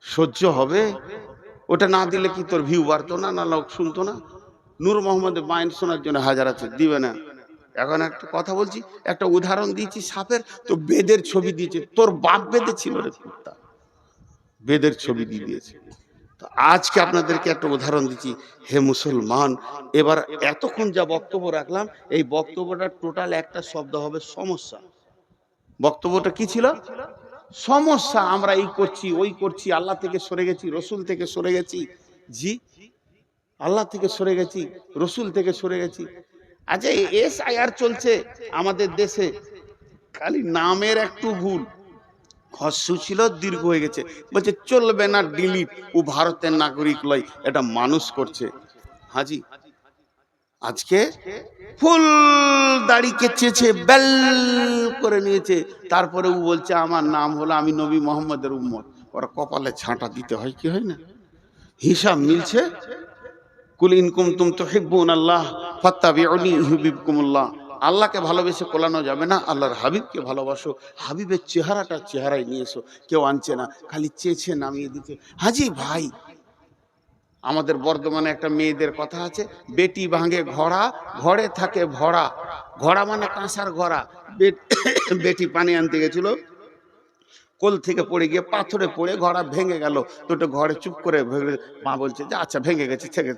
Speaker 1: সহ্য হবে? ওটা না দিলে কি তোর ভিউ বাড়তো না? না লোক শুনতো না? নূর মোহাম্মদের মাইন শোনার জন্য হাজার আছে, দিবে না। এখন একটা কথা বলছি, একটা উদাহরণ দিয়েছি সাপের, তো বেদের ছবি দিয়েছে। তোর বাপ বেদে ছিল রে কুত্তা, বেদের ছবি দিয়ে দিয়েছে। তো আজকে আপনাদেরকে একটা উদাহরণ দিচ্ছি। হে মুসলমান, এবার এতক্ষণ যা বক্তব্য রাখলাম, এই বক্তব্যটা টোটাল একটা শব্দ হবে সমস্যা। বক্তব্যটা কি ছিল? সমস্যা। আমরা এই করছি, ওই করছি, আল্লাহ থেকে সরে গেছি, রসুল থেকে সরে গেছি। জি, আল্লাহ থেকে সরে গেছি, রসুল থেকে সরে গেছি। আচ্ছা, এসআইআর চলছে আমাদের দেশে, খালি নামের একটু ভুল, হস্য ছিল দীর্ঘ হয়ে গেছে, বলছে চলবে না, ডিলিট। ও ভারতের নাগরিক লয়, এটা মানুষ করছে। হাজি আজকে ফুল দাড়ি কেচেছে, বেল করে নিয়েছে, তারপরে ও বলছে আমার নাম হলো, আমি নবী মোহাম্মদের উম্মত। ওরা কপালে ছাঁটা দিতে হয়, কি হয় না? হিসাব মিলছে। কুল ইন কুনতুম তুহিব্বুনাল্লাহ ফাত্তাবিউনি ইউহিব্বুকুমুল্লাহ। আল্লাহকে ভালোবেসে কোলানো যাবে না, আল্লাহর হাবিবকে ভালোবাসো। হাবিবের চেহারাই নিয়ে এসো। কেউ আনছে না, খালি চেয়েছে নামিয়ে দিতে। হাজি ভাই, আমাদের বর্ধমানে একটা মেয়েদের কথা আছে, বেটি ভাঙে ঘোড়া, ঘরে থাকে ভরা। ঘোড়া মানে কাঁসার ঘোড়া। বেটি পানি আনতে গেছিল, কোল থেকে পড়ে গিয়ে পাথরে পড়ে ঘোড়া ভেঙে গেল। দুটো ঘরে চুপ করে মা বলছে যে আচ্ছা ভেঙে গেছে, থেকে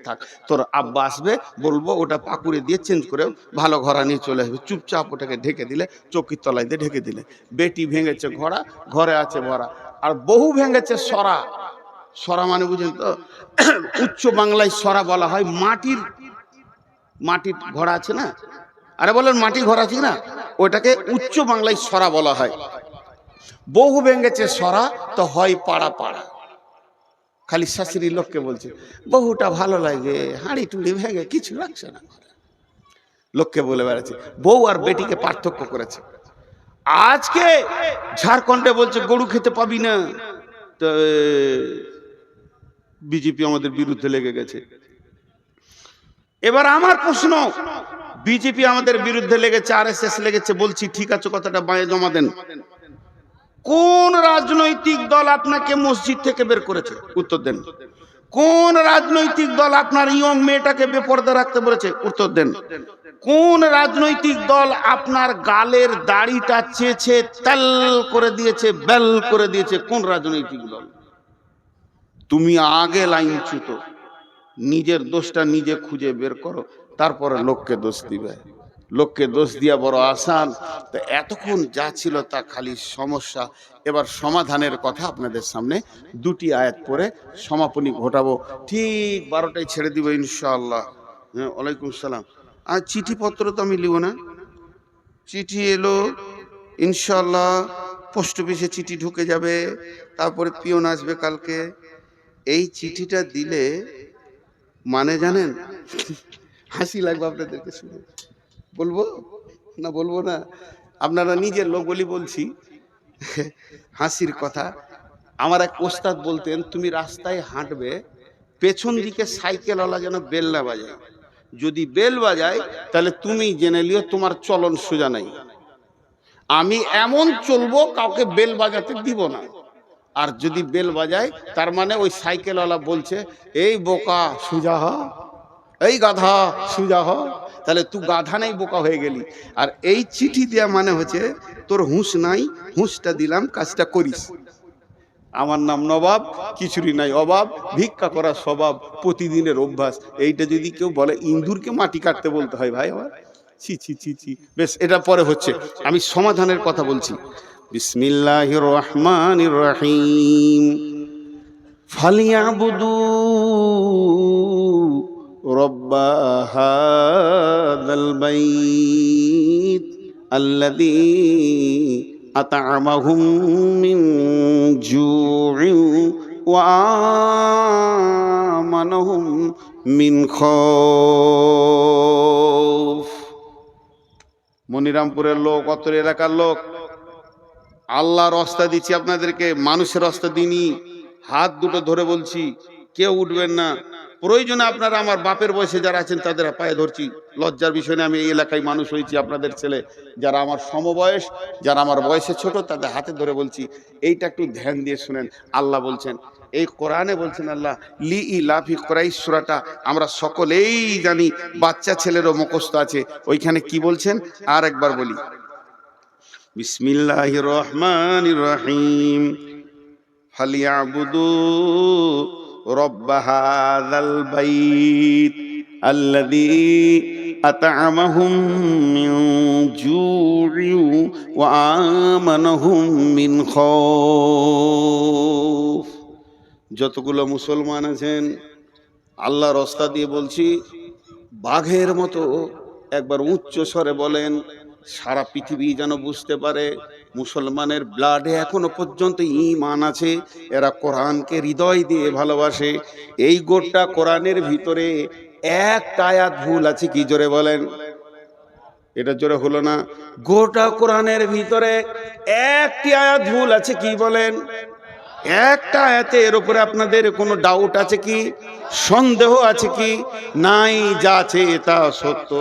Speaker 1: থাক, তোর আব্বা আসবে, বলবো ওটা পাকুড়ে দিয়ে চেঞ্জ করে ভালো ঘোড়া নিয়ে চলে আসবে। চুপচাপ ওটাকে ঢেকে দিলে, চৌকির তলায় দিয়ে ঢেকে দিলে। বেটি ভেঙেছে ঘোড়া, ঘরে আছে ভরা। আর বহু ভেঙেছে সরা। সরা মানে বুঝেন তো? উচ্চ বাংলায় সরা বলা হয় মাটির ঘোড়া আছে না? আরে বলেন মাটি ঘোড়া আছে না, ওটাকে উচ্চ বাংলায় সরা বলা হয়। বহু ভেঙেছে সরা, তো হয় পাড়া পাড়া। খালি শাশুড়ি লোককে বলছে বহুটা ভালো লাগে, হাঁড়ি টুড়ি ভেঙে কিছু রাখছে না। লোককে বলে বেড়াচ্ছে, বউ আর বেটিকে পার্থক্য করেছে। আজকে ঝাড়খণ্ডে বলছে গরু খেতে পাবি না, তো বিজেপি আমাদের বিরুদ্ধে লেগে গেছে। এবার আমার প্রশ্ন, বিজেপি আমাদের বিরুদ্ধে লেগেছে, আরএসএস লেগেছে, বলছি ঠিক আছে, কথাটা বাঁয়ে জমা দেন। কোন রাজনৈতিক দল আপনাকে মসজিদ থেকে বের করেছে? উত্তর দেন। কোন রাজনৈতিক দল আপনার ইয়ং মেয়েটাকে বেপরদা রাখতে বলেছে? উত্তর দেন। কোন রাজনৈতিক দল আপনার গালের দাড়িটা চেয়েছে তেল করে দিয়েছে, বেল করে দিয়েছে? কোন রাজনৈতিক দল? তুমি আগে লাইনচ্যুত, নিজের দোষটা নিজে খুঁজে বের করো, তারপরে লোককে দোষ দিবে। লোককে দোষ দিয়া বড় আসান। তো এতক্ষণ যা ছিল তা খালি সমস্যা। এবার সমাধানের কথা আপনাদের সামনে দুটি আয়াত পড়ে সমাপনী ঘটাবো। ঠিক 12টায় ছেড়ে দিব ইনশাআল্লাহ। হ্যাঁ, ওয়ালাইকুম সালাম। আর চিঠিপত্র তো আমি লিব না, চিঠি এলো ইনশাআল্লাহ, পোস্ট অফিসে চিঠি ঢুকে যাবে, তারপরে পিয়ন আসবে কালকে। এই চিঠিটা দিলে মানে জানেন, হাসি লাগবে আপনাদেরকে শুনে। বলবো না বলবো না, আপনারা নিজের লোক বলি বলছি, হাসির কথা। আমার এক ওস্তাদ বলতেন, তুমি রাস্তায় হাঁটবে, পেছন দিকে সাইকেলওয়ালা যেন বেল না বাজায়। যদি বেল বাজায় তাহলে তুমি জেনে লিও তোমার চলন সোজা নাই। আমি এমন চলবো কাউকে বেল বাজাতে দিব না। আর যদি বেল বাজায় তার মানে ওই সাইকেলওয়ালা বলছে, এই বোকা সোজা হ, এই গাধা সোজা হ। তাহলে তুই গাধা নাই, বোকা হয়ে গেলি। আর এই চিঠি দেয়া মানে হচ্ছে তোর হুঁশ নাই, হুঁশটা দিলাম, কাজটা করিস। আমার নাম নবাব, কিছুরই নাই অভাব, ভিক্ষা করা স্বভাব, প্রতিদিনের অভ্যাস। এইটা যদি কেউ বলে, ইন্দুরকে মাটি কাটতে বলতে হয় ভাই আমার, ছি ছি ছি ছি। বেশ, এটা পরে হচ্ছে, আমি সমাধানের কথা বলছি। বিসমিল্লাহির রহমানির রহিম। ফালিয়াবুদু রব্বা হাযাল বাইত আল্লাযী আত'আমাহুম মিন জু'ইন ওয়া আমানাহুম মিন খাউফ। মনিরামপুরের লোক, অত্র এলাকার লোক, আল্লাহর রাস্তা দিচ্ছি আপনাদেরকে, মানুষের রাস্তা দিইনি। হাত দুটো ধরে বলছি, কেউ উঠবেন না। প্রয়োজনে আপনারা আমার বাপের বয়সে যারা আছেন তাদের পায়ে ধরছি। লজ্জার বিষয় নিয়ে আমি এই এলাকায় মানুষ হয়েছি, আপনাদের ছেলে। যারা আমার সমবয়স, যারা আমার বয়সে ছোট, তাদের হাতে ধরে বলছি, এইটা একটু ধ্যান দিয়ে শুনেন। আল্লাহ বলছেন, এই কোরআনে বলছেন আল্লাহ, লি ইলাফি কুরাইশ সূরাটা আমরা সকলেই জানি, বাচ্চা ছেলেরও মুখস্থ আছে। ওইখানে কি বলছেন আর একবার বলি। বিসমিল্লাহির রহমানির রহিম। ফালিয়াবুদু রব্ব হাযাল বাইত আল্লাযী আত'আমাহুম মিন জু'ইন ওয়া আমানাহুম মিন খাউফ। যতগুলো মুসলমান আছেন, আল্লাহর রাস্তা দিয়ে বলছি, বাঘের মতো একবার উচ্চ স্বরে বলেন, সারা পৃথিবী যেন বুঝতে পারে মুসলমানের ব্লাডে এখনো পর্যন্ত ঈমান আছে। এরা কোরআনকে হৃদয় দিয়ে ভালোবাসে। এই গোটা কোরআনের ভিতরে একটা আয়াত ভুল আছে কি? জোরে বলেন। এটা জোরে হলো না। গোটা কোরআনের ভিতরে একটি আয়াত ভুল আছে কি? বলেন। একটা আয়াতে। এর উপরে আপনাদের কোনো ডাউট আছে কি? সন্দেহ আছে কি? নাই, যা আছে তা সত্য।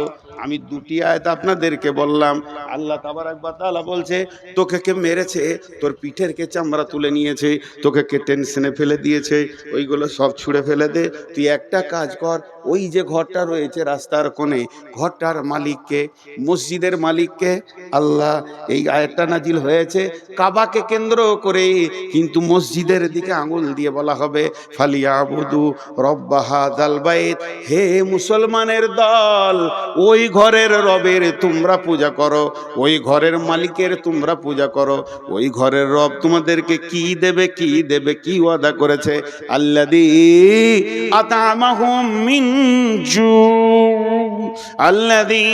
Speaker 1: আমি দুটি আয়াত আপনাদেরকে বললাম। আল্লাহ তাবারাক ওয়া তাআলা বলছে, তোকে কে মেরেছে, তোর পিঠের কে চামড়া তুলে নিয়েছে, তোকে কে টেনশনে ফেলে দিয়েছে, ওইগুলো সব ছুঁড়ে ফেলে দে। তুই একটা কাজ কর, ওই যে ঘরটা রয়েছে রাস্তার কোণে, ঘরটার মালিককে, মসজিদের মালিককে। আল্লাহ এই আয়াতটা নাজিল হয়েছে কাবাকে কেন্দ্র করে, কিন্তু মসজিদের দিকে আঙুল দিয়ে বলা হবে, ফালিয়াবুদু রব্বা হাযাল বাইত। হে মুসলমানের দল, ওই ঘরের রবের তোমরা পূজা করো, ওই ঘরের মালিকের তোমরা পূজা করো। ওই ঘরের রব তোমাদেরকে কি দেবে, কি দেবে, কি ওয়াদা করেছে? আল্লাযী আত'আমাহুম মিন জু', আল্লাযী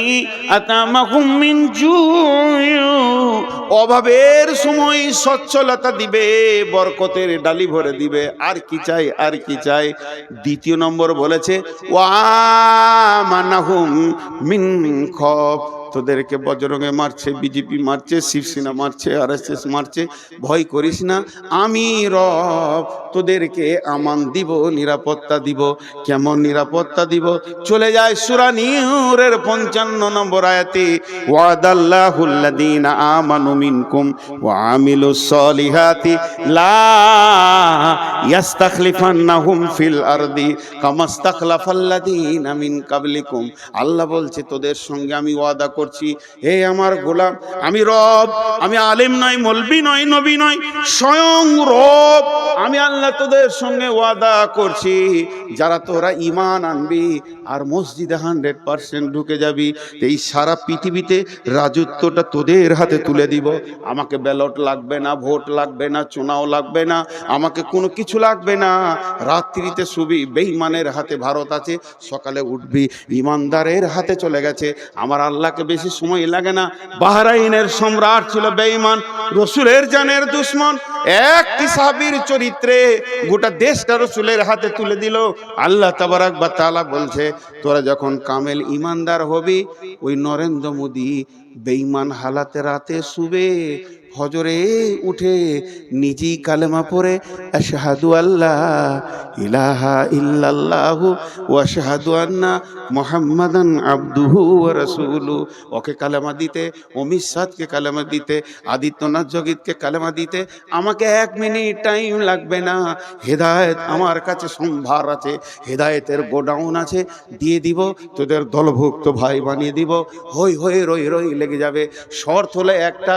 Speaker 1: আতামাকুম মিন জু'ইন, অভাবের সময় সচ্ছলতা দিবে, বরকতের ডালি ভরে দিবে। আর কি চাই, আর কি চাই? দ্বিতীয় নম্বর বলেছে ওয়া আমানাহুম মিন খৌফ, তোদেরকে বজরঙ্গে মারছে, বিজেপি মারছে, শিবসেনা মারছে, আরএসএস মারছে, ভয় করিস না, আমি রব তোদেরকে আমান দিব, নিরাপত্তা দিব। কেমন নিরাপত্তা দিব? চলে যায় সূরা নূরের 55 নম্বর আয়াতে, ওয়াদাল্লাহুল্লাযীনা আমানু মিনকুম ওয়া আমিলুস সলিহাতি লা ইস্তাখলিফান্নাহুম ফিল আরদি কামাস্তাখলাফাল্লাযীনা মিন কাবলিকুম। আল্লাহ বলছে তোদের সঙ্গে আমি ওয়াদা করছি, হে আমার গোলাম, আমি রব, আমি আলেম নয়, মৌলবি নয়, নবী নয়, স্বয়ং রব, আমি আল্লাহ তোদের সঙ্গে ওয়াদা করছি, যারা তোরা ঈমান আনবি আর মসজিদে 100% ঢুকে যাবি, এই সারা পৃথিবীতে রাজত্বটা তোদের হাতে তুলে দিব। আমাকে ব্যালট লাগবে না, ভোট লাগবে না, চুনাও লাগবে না, আমাকে কোনো কিছু লাগবে না। রাত্রিতে শুবি, বেঈমানের হাতে ভারত আছে, সকালে উঠবি ঈমানদারের হাতে চলে গেছে। আমার আল্লাহকে বেশি সময় লাগে না। বাহরাইনের সম্রাট ছিল বেঈমান, রসুলের জানের দুশ্মন, একটি সাহাবীর চরিত্রে গোটা দেশটা রসুলের হাতে তুলে দিল। আল্লাহ তাবারাক ওয়া তাআলা বলছে, তোরা যখন কামেল ঈমানদার হবি, ওই নরেন্দ্র মোদী বেঈমান হালাতে রাতে শুবে, ফজরে উঠে নিজেই কালেমা পড়ে আশহাদু আল্লা ইলাহা ইল্লাল্লাহু ওয়া আশহাদু আন্না মুহাম্মাদান আবদুহু ওয়া রাসূলুহু, ওকে কালেমা দিতে, অমিত শাহকে কালেমা দিতে, আদিত্যনাথ যোগীকে কালেমা দিতে আমাকে 1 মিনিট টাইম লাগবে না। হেদায়েত আমার কাছে সম্ভার আছে, হেদায়েতের গোডাউন আছে, দিয়ে দিব, তোদের দলভুক্ত ভাই বানিয়ে দিব। হই হই রই রই লেগে যাবে। শর্ত হলো একটা,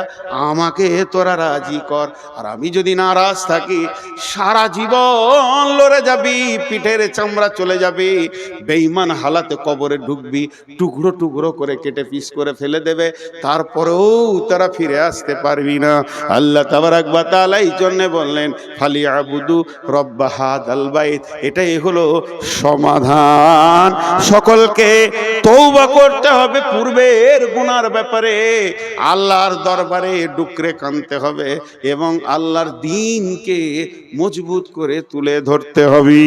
Speaker 1: আমাকে তোরা রাজি কর। আর আমি যদি নারাজ থাকি, সারা জীবন লড়ে যাবি, পিঠের চামড়া চলে যাবে, বেঈমান হালাতে কবরে ঢুকবি, টুকরো টুকরো করে কেটে পিস করে ফেলে দেবে, তারপরেও তারা ফিরে আসতে পারবি না। আল্লাহ তাবারাক ওয়া তাআলা এই জন্য বললেন ফালিয়াবুদু রব্ব হাযাল বাইত, এটাই হলো সমাধান। সকলকে তওবা করতে হবে পূর্বের গুনার ব্যাপারে, আল্লাহর দরবারে ডুকরে কাঁদতে হবে এবং আল্লাহর দ্বীনকে মজবুত করে তুলে ধরতে হবে।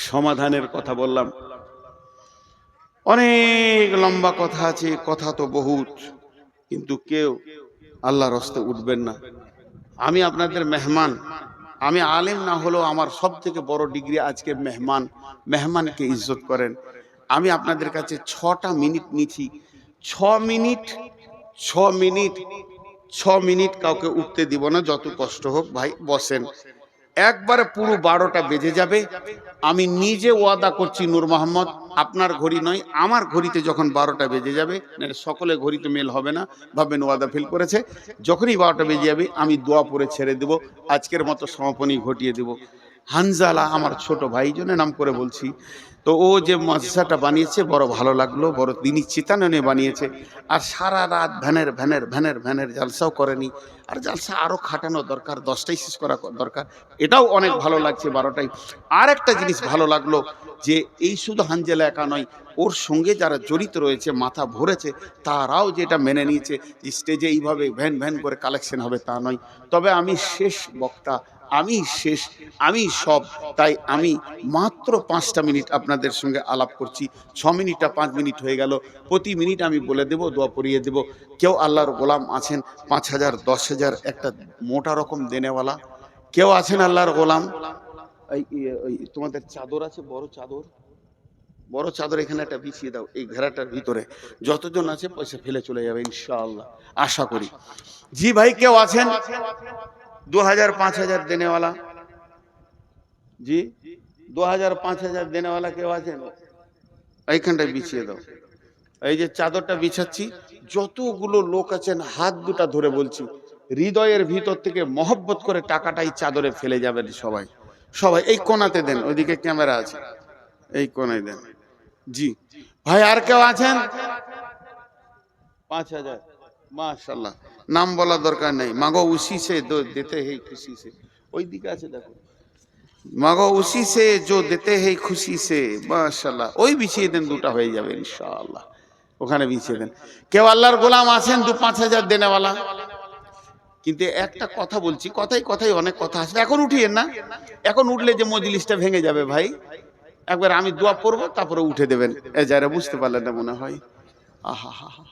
Speaker 1: সমাধানের কথা বললাম, অনেক লম্বা কথা আছে, কথা তো বহুত, কিন্তু কেউ আল্লাহর রাস্তে উঠবেন না। আমি আপনাদের মেহমান, আমি আলেম না হলেও আমার সব থেকে বড় ডিগ্রি আজকে মেহমান। মেহমানকে ইজ্জত করেন। আমি আপনাদের কাছে 6টা মিনিট নিচ্ছি, 6 মিনিট কাউকে উঠতে দিব না, যত কষ্ট হোক। ভাই বসেন, একবারে পুরো 12টা বেজে যাবে। আমি নিজে ওয়াদা করছি, নূর মোহাম্মদ, আপনার ঘড়ি নয়, আমার ঘড়িতে যখন 12টা বেজে যাবে, সকলে ঘড়িতে মেল হবে না, ভাববেন ওয়াদা ফেল করেছে। যখনই 12টা বেজে যাবে আমি দোয়া পড়ে ছেড়ে দেব, আজকের মতো সমাপনী ঘটিয়ে দেব। হানজালা আমার ছোট ভাই, জন্য নাম করে বলছি, তো ও যে মাদ্রাসাটা বানিয়েছে বড় ভালো লাগলো, বড় দিনী চেতনা নিয়ে বানিয়েছে। আর সারা রাত ভ্যানের জালসাও করেনি, আর জালসা আরও খাটানো দরকার, 10টাই শেষ করা দরকার। এটাও অনেক ভালো লাগছে 12টায়। আর একটা জিনিস ভালো লাগলো যে এই শুধু হানজালা একা নয়, ওর সঙ্গে যারা জড়িত রয়েছে, মাথা ভরেছে, তারাও যেটা মেনে নিয়েছে স্টেজে এইভাবে ভ্যান করে কালেকশন হবে তা নয়। তবে আমি শেষ বক্তা, আমি সব, তাই আমি মাত্র 5টা মিনিট আপনাদের সঙ্গে আলাপ করছি। 6 মিনিটটা 5 মিনিট হয়ে গেল। প্রতি মিনিট আমি বলে দেব, দোয়া পড়িয়ে দেব। কেউ আল্লাহর গোলাম আছেন 5,000 10,000 একটা মোটা রকম দেনেওয়ালা? কেউ আছেন আল্লাহর গোলাম? এই তোমাদের চাদর আছে, বড় চাদর এখানে একটা বিছিয়ে দাও, এই ঘেরাটার ভিতরে যতজন আছে পয়সা ফেলে চলে যাবে ইনশাআল্লাহ, আশা করি। জি ভাই, কেউ আছেন 2000 5000 দেনেওয়ালা? জি 2000 5000 দেনেওয়ালা কেউ আছেন? এইখানটায় বিছিয়ে দাও। এই যে চাদরটা বিছাচ্ছি, যতগুলো লোক আছেন হাত দুটা ধরে বলছি, হৃদয়ের ভিতর থেকে মহব্বত করে টাকাটাই চাদরে ফেলে যাবেন সবাই। এই কোণাতে দেন, ওইদিকে ক্যামেরা আছে, এই কোণায় দেন। জি ভাই, আর কেউ আছেন? 5000, মাশাআল্লাহ। নাম বলা দরকার নেই, মাগো উসি সে দেতে হে খুশি সে। ওই দিকে আছে দেখো, मगो उसी से जो देते हैं खुशी से माशाल्लाह ওই বিছিয়ে দেন দুটো হয়ে যাবে ইনশাআল্লাহ ওখানে বিছিয়ে দেন কেউ আল্লাহর গোলাম আছেন 2-5 হাজার দেনেওয়ালা কিন্তু একটা কথা বলছি কথাই কথাই অনেক কথা আসবে এখন উঠিয়েন না এখন উঠলে যে মজলিসটা ভেঙে যাবে ভাই একবার আমি দোয়া পড়বো তারপরে উঠে দেবেন এই যারা বুঝতে পারলেন না মনে হয় আহা হা হা